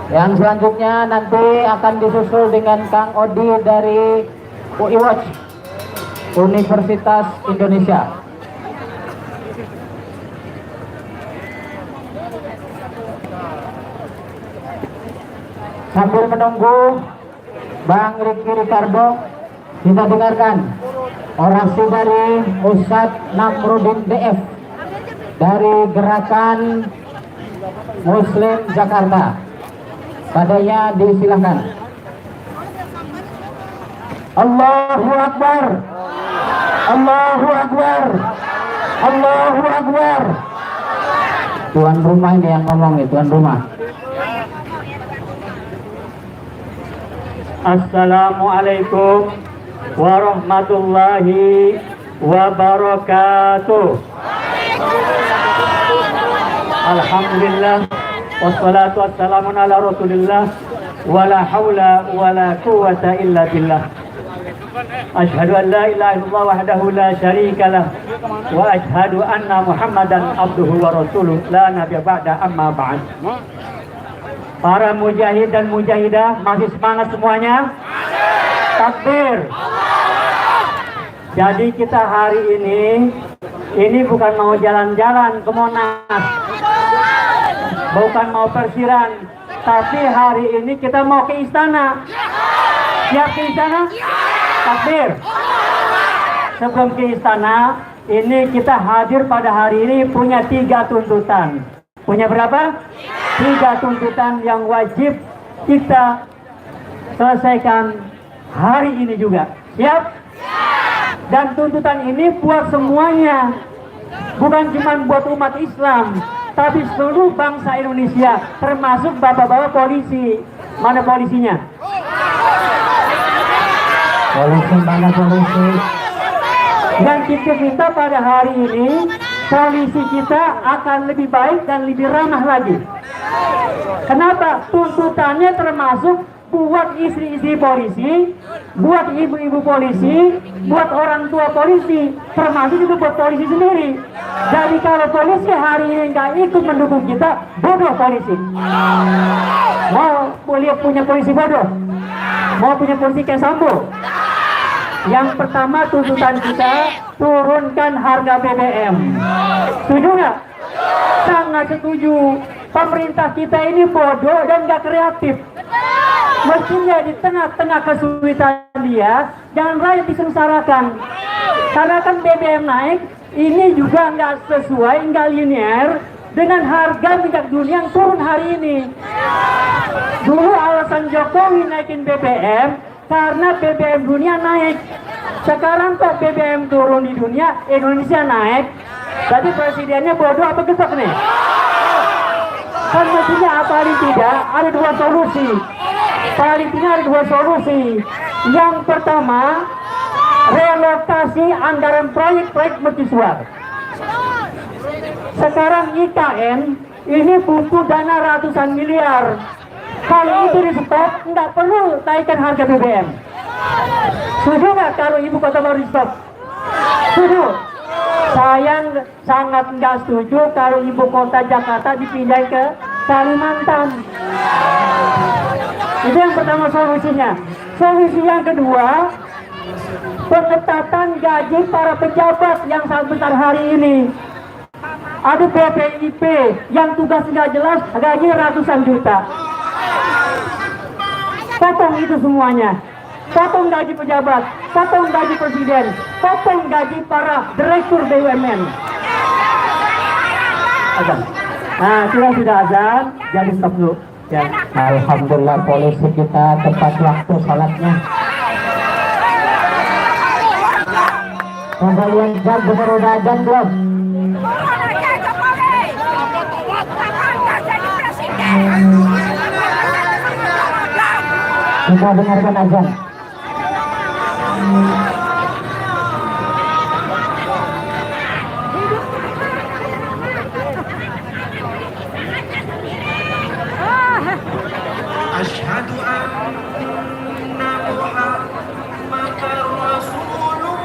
Yang selanjutnya nanti akan disusul dengan Kang Odi dari UI Watch Universitas Indonesia. Sambil menunggu Bang Riki Ricardo, kita dengarkan orasi dari Ustadz Namrudin DF dari Gerakan Muslim Jakarta. Padanya disilakan. Allahu Akbar, Allahu Akbar, Allahu Akbar. Tuan rumah ini yang ngomong nih, tuan rumah. Assalamualaikum warahmatullahi wabarakatuh. Alhamdulillah wassalatu wassalamu ala rasulillah wala hawla wala quwwata illa billah. Asyhadu an la ilaha illallah wahdahu la syarika lah wa asyhadu anna Muhammadan abduhu wa rasuluh la nabiyya ba'da amma ba'd. Para mujahid dan mujahidah masih semangat semuanya? Takbir. Jadi kita hari ini bukan mau jalan-jalan ke Monas, bukan mau persiran, tapi hari ini kita mau ke istana. Siap ke istana? Takbir. Sebelum ke istana, ini kita hadir pada hari ini punya 3 tuntutan. Punya berapa? 3 tuntutan yang wajib kita selesaikan hari ini juga. Siap? Dan tuntutan ini buat semuanya, bukan cuma buat umat Islam, tapi seluruh bangsa Indonesia, termasuk bapak-bapak polisi. Mana polisinya? Polisi mana polisi? Dan kita minta pada hari ini polisi kita akan lebih baik dan lebih ramah lagi. Kenapa? Tuntutannya termasuk buat istri-istri polisi, buat ibu-ibu polisi, buat orang tua polisi, termasuk juga buat polisi sendiri. Jadi kalau polisi hari ini nggak ikut mendukung kita, bodoh polisi. Mau boleh punya polisi bodoh? Mau punya polisi kayak Sambo? Yang pertama tuntutan kita, turunkan harga BBM. Setuju nggak? Sangat setuju. Pemerintah kita ini bodoh dan nggak kreatif. Mestinya di tengah-tengah kesulitan dia, jangan rakyat disengsarakan. Karena kan BBM naik, ini juga nggak sesuai, nggak linear dengan harga minyak dunia yang turun hari ini. Dulu alasan Jokowi naikin BBM karena BBM dunia naik. Sekarang kok BBM turun di dunia, Indonesia naik. Jadi presidennya bodoh apa getok nih? Kan mestinya paling tidak ada 2 solusi. Paling tidak ada 2 solusi. Yang pertama, relokasi anggaran proyek-proyek mercusuar. Sekarang IKN ini butuh dana ratusan miliar. Kalau itu di stop, nggak perlu naikkan harga BBM. Setuju nggak kalau ibu kota baru di stop? Setuju? Saya sangat nggak setuju kalau ibu kota Jakarta dipindah ke Kalimantan. Itu yang pertama solusinya. Solusi yang kedua, pengetatan gaji para pejabat yang sangat besar hari ini. Ada BPIP yang tugas nggak jelas, gaji ratusan juta. Potong itu semuanya. Potong gaji pejabat, potong gaji presiden, potong gaji para direktur BUMN. Azan. Nah, sudah azan, jadi stop dulu. Ya. Alhamdulillah polisi kita tepat waktu salatnya. Kembalian jam bener udah azan belum? Kita dengarkan azan. Asyhadu anna Muhammadar Rasulullah.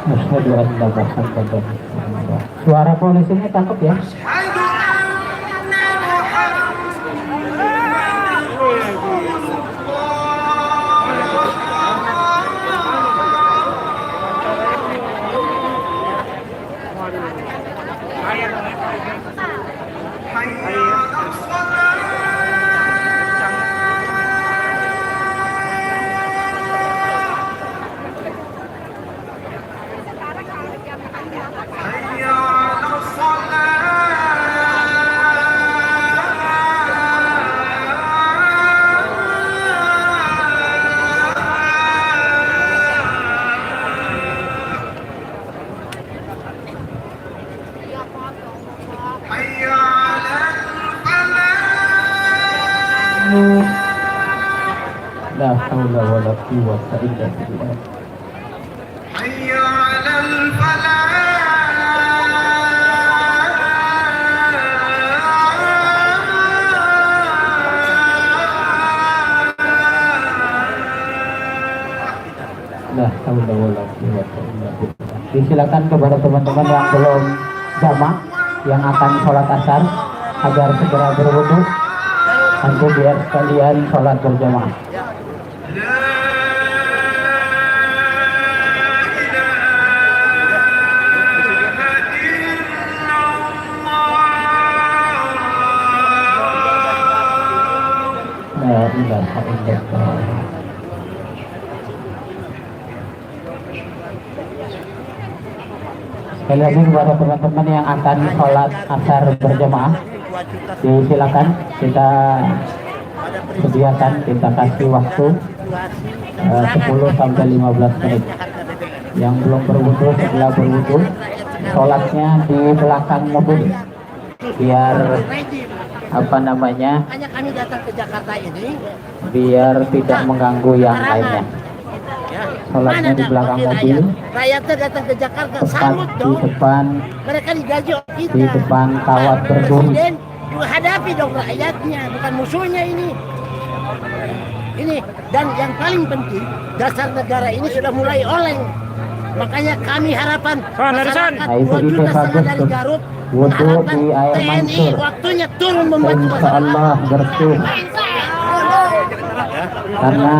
Asyhadu anna Muhammadar Rasulullah. Suara polisinya tangkap ya. Asyhadu anna La haula wala quwwata illa billah. حي على الفلاح La haula wala quwwata illa billah. Disilakan kepada teman-teman yang belum jamak yang akan sholat asar agar segera berwudu nanti biar sekalian sholat berjamaah. La ilaha illallah. Sekali lagi kepada teman-teman yang akan sholat asar berjamaah, disilakan kita sediakan, kita kasih waktu 10 sampai 15 menit. Yang belum berwudu setelah berwudu, sholatnya di belakang mobil biar apa namanya, Makanya kami datang ke Jakarta ini. biar tidak mengganggu yang lainnya. Sholatnya di belakang mobil, Rakyatnya datang ke Jakarta, tepat sambut di dong. depan Mereka digaji oleh kita. di depan kawat berduri. Presiden juga hadapi dong rakyatnya, bukan musuhnya ini. Ini dan yang paling penting, dasar negara ini sudah mulai oleng. Makanya kami harapan masyarakat Nah, itu 2 juta setengah bagus dari tuh. Garut Wudu mengharapkan di air TNI mancur. waktunya turun membantu Insya masyarakat. Allah bersih, karena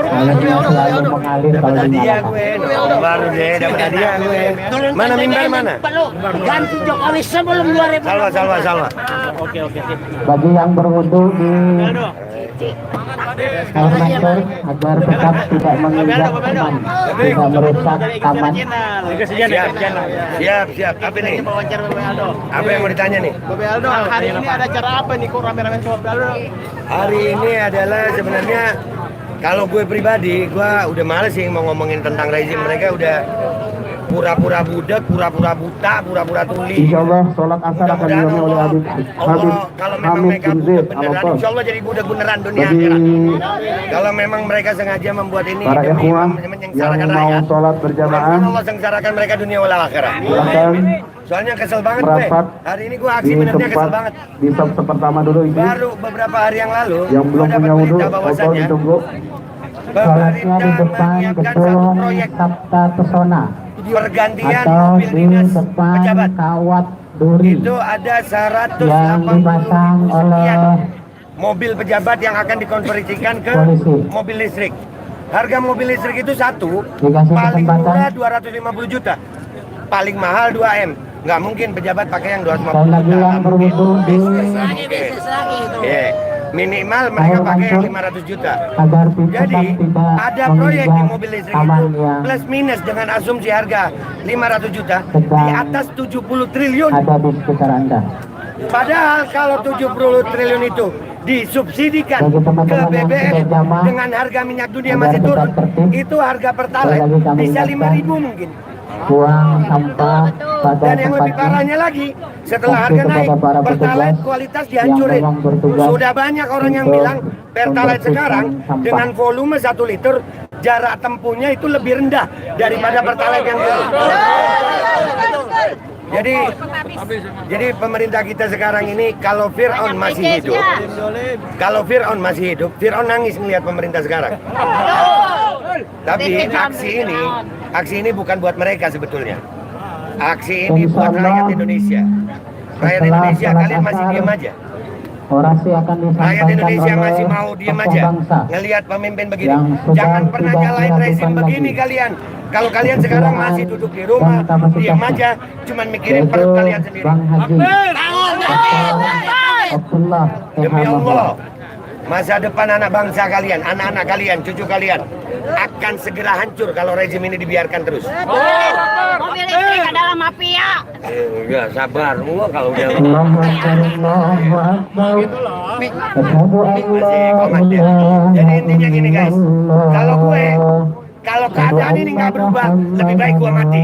airnya selalu mengalir kalau dinyalakan. Baru deh dapat hadiah gue. Mana mimbar mana? Ganti Jokowi sebelum 2000. Salwa. Bagi yang berwudu di air mancur agar tetap tidak menginjak taman, tidak merusak taman. Siap. Apa nih? Apa yang mau ditanya nih? Hari ini ada acara apa nih kok rame-rame sama Aldo? Hari ini adalah sebenarnya kalau gue pribadi, gue udah males sih mau ngomongin tentang rezim. Mereka udah pura-pura budak, pura-pura buta, pura-pura tuli. Insya Allah sholat asar akan diimami oleh Habib Kalau memang Hamid mereka bin budak Zaid beneran, Al-Abbas. insya Allah jadi budak beneran dunia Jadi akhirat. Kalau memang mereka sengaja membuat ini para demi ikhwah yang menyengsarakan mau rakyat, sholat berjamaah, mudah-mudahan Allah sengsarakan mereka dunia wal akhirat. silakan Soalnya kesel banget gue. merapat Hari ini gue aksi di benernya kesel tempat banget. di sub pertama dulu ini. Baru beberapa hari yang lalu, Yang belum gua dapat punya wudu, berita foto bahwasannya ditunggu. Sholatnya di depan gedung Sabta Pesona pergantian atau mobil di dinas depan pejabat. kawat duri Itu ada yang dipasang 180 oleh sekian mobil pejabat yang akan dikonversikan ke polisi. mobil listrik. Harga mobil listrik itu satu, Dikasih paling kesempatan. murah 250 juta, paling mahal 2M. Nggak mungkin pejabat pakai yang 250 Sekali lagi juta. yang berwudu di Bisnis lagi itu. Iya. Minimal mereka Air pakai yang mancur 500 juta. agar Jadi tidak ada proyek di menginjak mobil listrik taman itu yang plus minus dengan asumsi harga 500 juta Sedang di atas 70 triliun. ada di sekitar Anda. Padahal kalau 70 triliun itu disubsidikan Bagi ke teman-teman yang BBM sudah jamaah, dengan harga minyak dunia agar masih tetap turun, tertib, itu harga pertalite sekali lagi kami bisa ingatkan, 5.000 mungkin. Buang sampah pada Dan yang lebih tempatnya. parahnya lagi, setelah Kasih harga kepada naik, para pertalite petugas kualitas yang dihancurin. memang bertugas Sudah banyak orang yang untuk bilang pertalite membersihkan sekarang sampah. dengan volume 1 liter, jarak tempuhnya itu lebih rendah daripada pertalite yang dulu. Jadi pemerintah kita sekarang ini kalau Fir'aun masih hidup, Fir'aun nangis melihat pemerintah sekarang. Tapi aksi ini bukan buat mereka sebetulnya. Aksi ini buat rakyat Indonesia. Rakyat Indonesia, kalian masih diam aja. Orasi akan Rakyat disampaikan Indonesia oleh masih mau diam tokoh aja bangsa ngelihat pemimpin begini. yang sudah Jangan pernah tidak nyalain rezim diragukan begini lagi. kalian. Kalau kalian sekarang masih duduk di rumah, dan kapasitasnya. diam aja, cuman mikirin Yaitu perut kalian sendiri. Bang Haji Dr. Abdullah Demi TH Allah, masa depan anak bangsa kalian, anak-anak kalian, cucu kalian akan segera hancur kalau rezim ini dibiarkan terus. Mobil listrik adalah mafia. Enggak, sabar. Gua kalau udah Allahu Akbar, Allahu Akbar. Asyhadu an la Masih komat ya. ilaha Jadi intinya gini guys, kalau gue illallah. Kalau keadaan ini nggak berubah, lebih baik gua mati.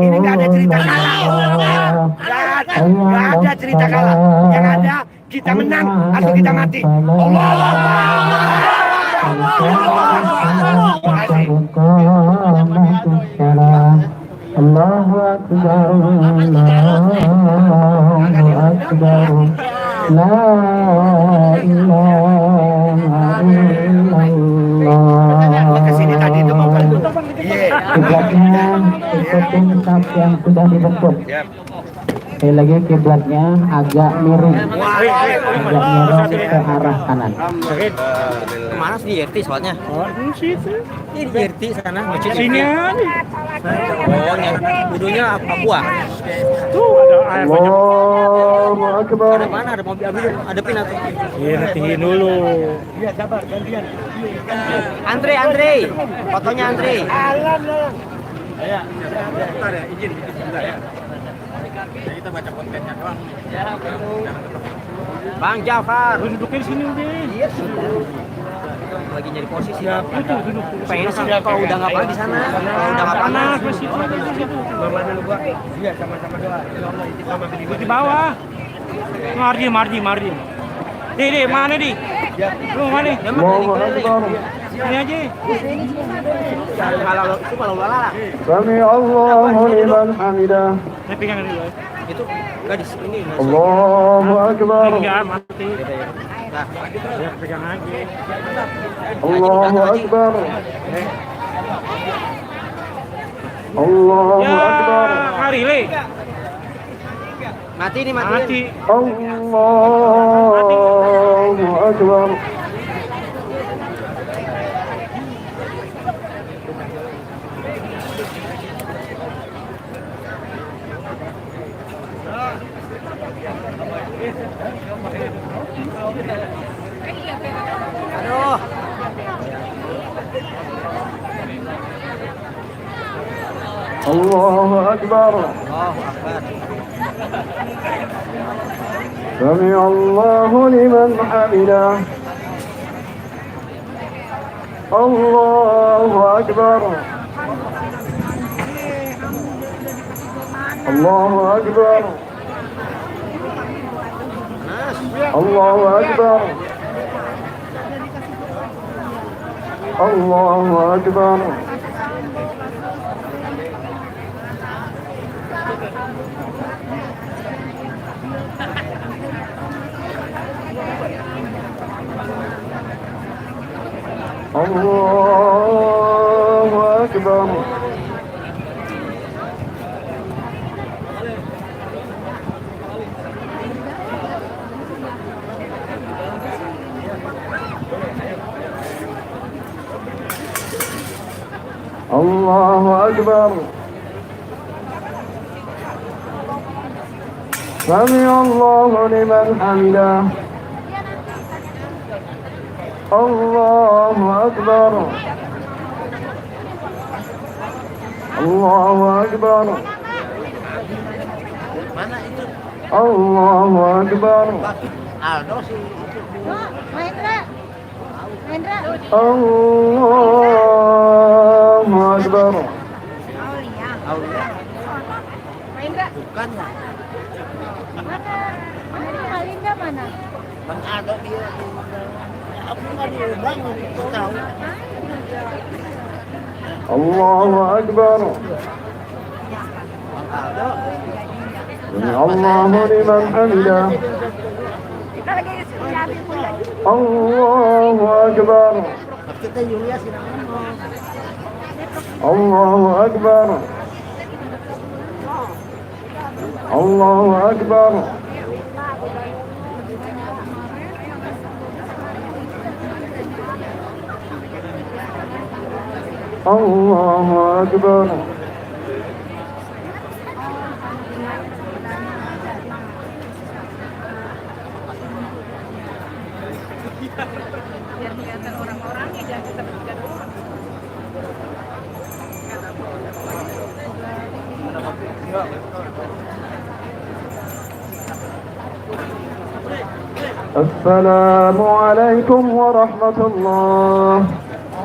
Ini nggak ada cerita kalah. Nggak ada cerita kalah. Yang ada kita menang atau kita mati. Allahu Akbar, Allahu Akbar, la ilaha illallah. Kesini tadi itu mau Kiblatnya ikutin saf yang sudah dibentuk. Sekali lagi kiblatnya agak miring, ke arah kanan. Kemana sih di RT soalnya? Ini di RT sana, masjid Sini aja. Oh, budunya Papua. Tuh ada air banyak. Allahu Akbar. Ada mana? Ada mobil ada pin atau? Iya, nantiin dulu. Iya, sabar, gantian. Andre. Fotonya Andre. Ya. Bentar ya, izin sebentar ya. Kita baca kontennya doang. Bang Jafar, Duduknya di sini udah. iya lagi nyari posisi. Ya, itu duduk. Pengen sih kalau udah nggak panas di sana, kalau udah nggak panas. Di situ. Mama dulu gua. Iya, sama-sama doa. Ya Allah, sama beli Di bawah. Mardi. Di, mana di? Lu mana? Allahu Akbar. Sini aja. Kalau lala. Sami Allahu liman hamidah. Saya pegang dulu. Itu gadis ini. Allahu Akbar. Enggak mati. Nah, Ya, pegang aja. Allahu Akbar. Allahu Akbar. Hari le. mati nih Mati. Allahu Akbar. Aduh. Allahu Akbar. Allahu Akbar. Sami Allahu liman hamidah. Allahu Akbar. Allahu Akbar. Allahu Akbar. Allahu Akbar. Allahu Akbar. Allahu Akbar. Sami Allahu liman hamidah. Allahu Akbar. Allahu Akbar. Allahu Akbar. Aldo sih. Allahu Akbar. Bukan ya. Mana? Bang Aldo dia. Aku nggak diundang tahu. Allahu Akbar. Bang Aldo. Sami Allahu liman hamidah. Allahu Akbar. Kita Yulia sih namanya. Allahu Akbar. Allahu Akbar. Allahu Akbar. Assalamualaikum warahmatullahi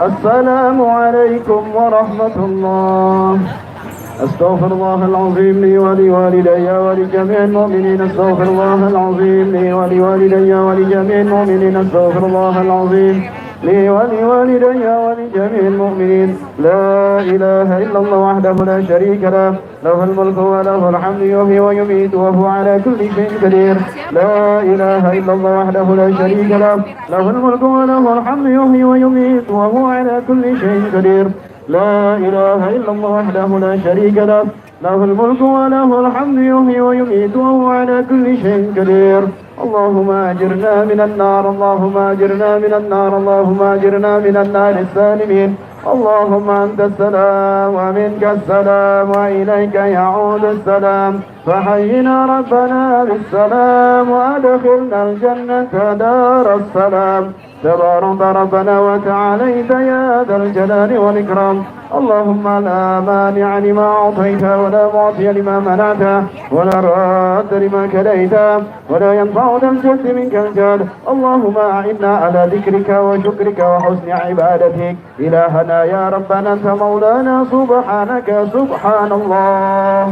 السلام عليكم ورحمة الله. أستغفر الله العظيم لي ولوالدي ولجميع المؤمنين. أستغفر الله العظيم لي ولوالدي ولجميع المؤمنين. أستغفر الله العظيم لي ولوالدي ولجميع المؤمنين. لا إله إلا الله وحده لا شريك له، له الملك وله الحمد يحيي ويميت وهو على كل شيء قدير. لا إله إلا الله وحده لا شريك له، له الملك وله الحمد يحيي ويميت وهو على كل شيء قدير. لا إله إلا الله وحده لا شريك له، له الملك وله الحمد يحيي ويميت وهو على كل شيء قدير. اللهم أجرنا من النار، اللهم أجرنا من النار، اللهم أجرنا من النار السالمين. اللهم أنت السلام ومنك السلام وإليك يعود السلام، فحينا ربنا بالسلام وأدخلنا الجنة دار السلام. تبارك ربنا وتعاليت يا ذا الجلال والإكرام. اللهم لا مانع لما أعطيت ولا معطي لما منعت ولا راد لما كليت ولا ينفع ذا الجد منك الجد. اللهم أعنا على ذكرك وشكرك وحسن عبادتك. إلهنا يا ربنا أنت مولانا، سبحانك سبحان الله.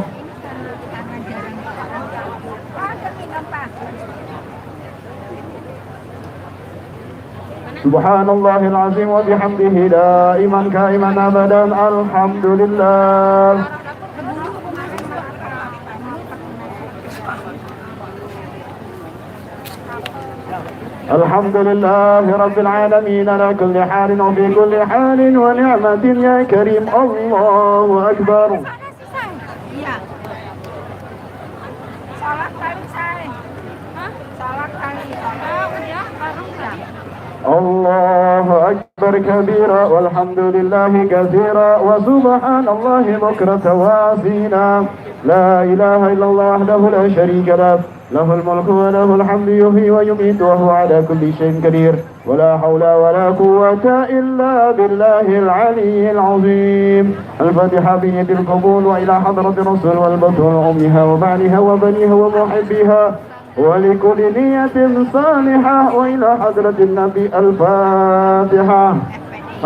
سبحان الله العظيم وبحمده دائما كائما أبدا. الحمد لله. الحمد لله رب العالمين على كل حال وفي كل حال ونعمة يا كريم. الله أكبر. Iya. Salah kali saya. Hah? Salah kali. Udah, baru udah. الله أكبر كبيرا والحمد لله كثيرا وسبحان الله بكرة وأصيلا. لا إله إلا الله وحده لا شريك له، له الملك وله الحمد يحيي ويميت وهو على كل شيء قدير. ولا حول ولا قوة إلا بالله العلي العظيم. الفاتحة بيد القبول وإلى حضرة الرسول والبطول أمها وبعلها وبنيها ومحبها ولكل نية صالحة وإلى حضرة النبي. الفاتحة.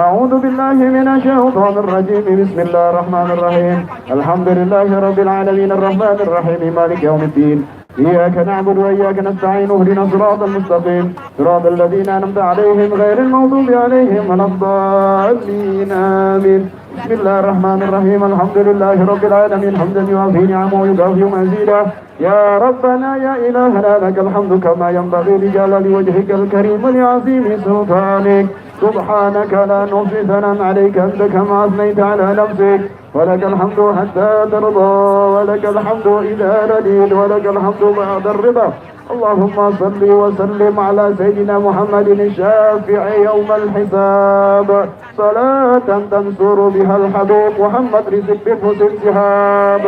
أعوذ بالله من الشيطان الرجيم. بسم الله الرحمن الرحيم. الحمد لله رب العالمين الرحمن الرحيم مالك يوم الدين. إياك نعبد وإياك نستعين. اهدنا الصراط المستقيم، صراط الذين أنعمت عليهم غير المغضوب عليهم ولا الضالين. آمين. بسم الله الرحمن الرحيم. الحمد لله رب العالمين حمدا يوافي نعمه ويكافئ مزيدا. يا ربنا يا إلهنا لك الحمد كما ينبغي لجلال وجهك الكريم ولعظيم سلطانك. سبحانك لا نحصي ثناء عليك أنت كما أثنيت على نفسك. ولك الحمد حتى ترضى، ولك الحمد إذا رديت، ولك الحمد بعد الرضا. اللهم صل وسلم على سيدنا محمد الشافع يوم الحساب صلاة تنصر بها الحبيب محمد رزق بن سهاب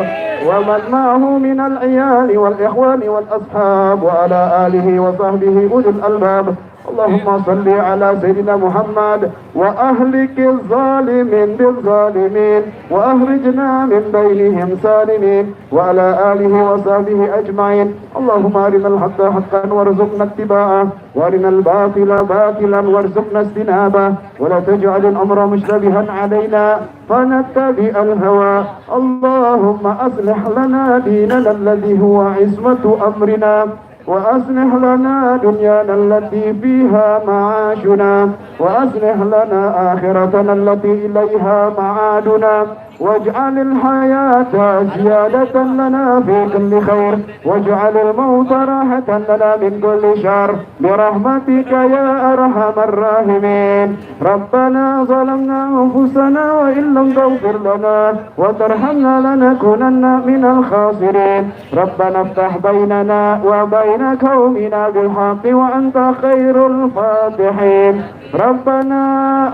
ومن معه من العيال والإخوان والأصحاب وعلى آله وصحبه أولي الألباب. اللهم صل على سيدنا محمد وأهلك الظالمين بالظالمين وأخرجنا من بينهم سالمين وعلى آله وصحبه أجمعين. اللهم أرنا الحق حقا وارزقنا اتباعه وأرنا الباطل باطلا وارزقنا اجتنابه ولا تجعل الأمر مشتبها علينا فنتبع الهوى. اللهم أصلح لنا ديننا الذي هو عصمة أمرنا وأصلح لنا دنيانا التي فيها معاشنا وأصلح لنا آخرتنا التي إليها معادنا واجعل الحياة زيادة لنا في كل خير واجعل الموت راحة لنا من كل شر برحمتك يا أرحم الراحمين. ربنا ظلمنا أنفسنا وإن لم تغفر لنا وترحمنا لنكونن من الخاسرين. ربنا افتح بيننا وبين قومنا بالحق وأنت خير الفاتحين. ربنا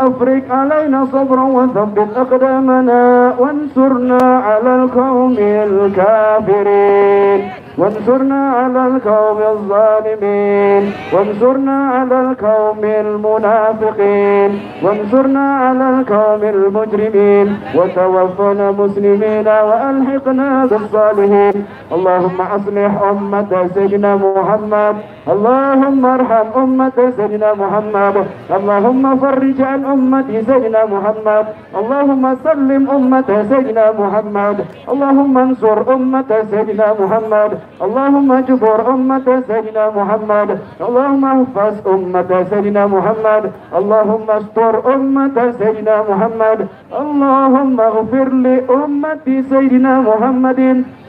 أفرج علينا صبرا وثبت أقدامنا وانصرنا على القوم الكافرين. وانصرنا على القوم الظالمين وانصرنا على القوم المنافقين وانصرنا على القوم المجرمين وتوفنا مسلمين وألحقنا بالصالحين. اللهم أصلح أمة سيدنا محمد، اللهم ارحم أمة سيدنا محمد، اللهم فرج عن أمة سيدنا محمد، اللهم سلم أمة سيدنا محمد، اللهم انصر أمة سيدنا محمد، اللهم اجبر أمة سيدنا محمد، اللهم احفظ أمة سيدنا محمد، اللهم استر أمة سيدنا محمد، اللهم اغفر لأمة سيدنا محمد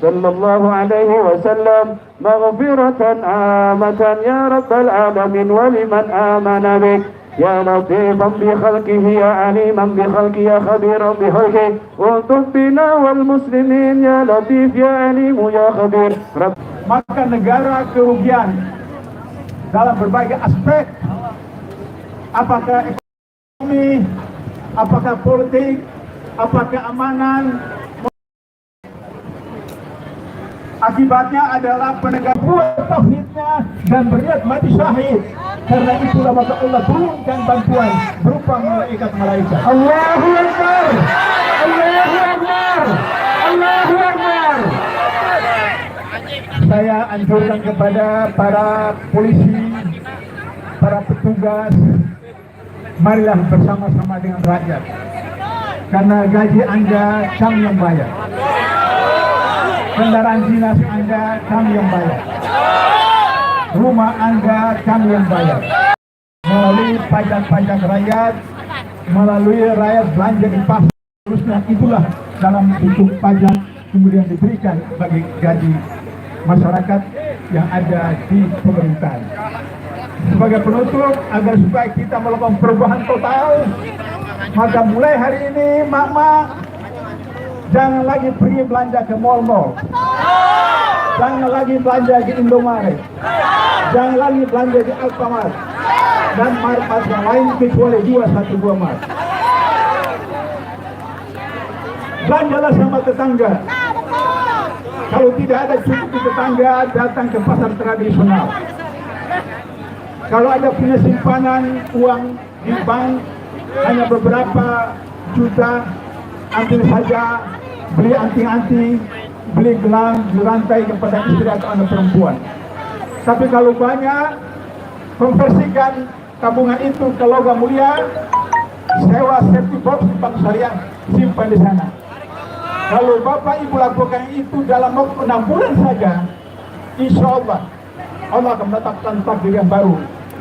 صلى الله عليه وسلم مغفرة عامة يا رب العالمين ولمن آمن بك يا لطيفا بخلقه يا عليما بخلقه يا خبيرا بخلقه والطف بنا والمسلمين يا لطيف يا عليم يا خبير رب. Maka negara kerugian dalam berbagai aspek, apakah ekonomi, apakah politik, apakah keamanan. Akibatnya adalah penegak kuat tauhidnya dan berniat mati syahid. Karena itulah maka Allah turunkan bantuan berupa malaikat-malaikat. Allahu Akbar, Allahu Akbar, Allahu Akbar. Saya anjurkan kepada para polisi, para petugas, marilah bersama-sama dengan rakyat. Karena gaji Anda kami yang bayar. Kendaraan dinas Anda kami yang bayar. Rumah Anda kami yang bayar. Melalui pajak-pajak rakyat, melalui rakyat belanja di pasar, terusnya itulah dalam bentuk pajak kemudian diberikan bagi gaji masyarakat yang ada di pemerintahan. Sebagai penutup, agar supaya kita melakukan perubahan total, maka mulai hari ini mak-mak jangan lagi pergi belanja ke mal-mal, jangan lagi belanja di Indomaret, jangan lagi belanja di Alfamart dan market yang lain kecuali 1 buah Mart. Belanjalah sama tetangga. Kalau tidak ada cukup di tetangga, datang ke pasar tradisional. Kalau ada punya simpanan uang di bank hanya beberapa juta, ambil saja, beli anting-anting, beli gelang, dirantai kepada istri atau anak perempuan. Tapi kalau banyak, konversikan tabungan itu ke logam mulia, sewa safety box di bank syariah, simpan di sana. Kalau Bapak Ibu lakukan itu dalam waktu 6 bulan saja, insya Allah Allah akan menetapkan takdir yang baru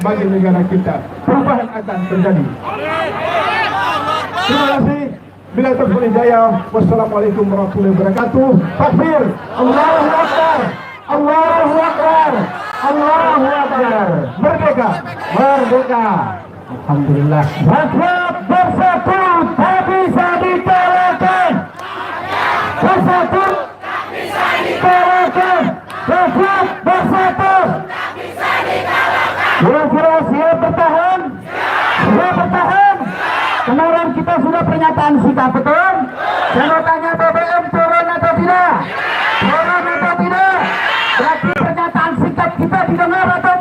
bagi negara kita. Perubahan akan terjadi. Terima kasih. Bila terpilih jaya. Wassalamualaikum warahmatullahi wabarakatuh. Takbir. Allahu Akbar. Allahu Akbar. Allahu Akbar. Merdeka. Merdeka. Alhamdulillah. Rakyat bersatu tak bisa dikalahkan. Bersatu tak bisa dikalahkan. Rakyat bersatu tak bisa dikalahkan. Kira-kira siap bertahan? Siap bertahan? Kemarin kita sudah pernyataan sikap, betul? Saya tanya BBM turun atau tidak? Turun atau tidak? Berarti pernyataan sikap kita didengar atau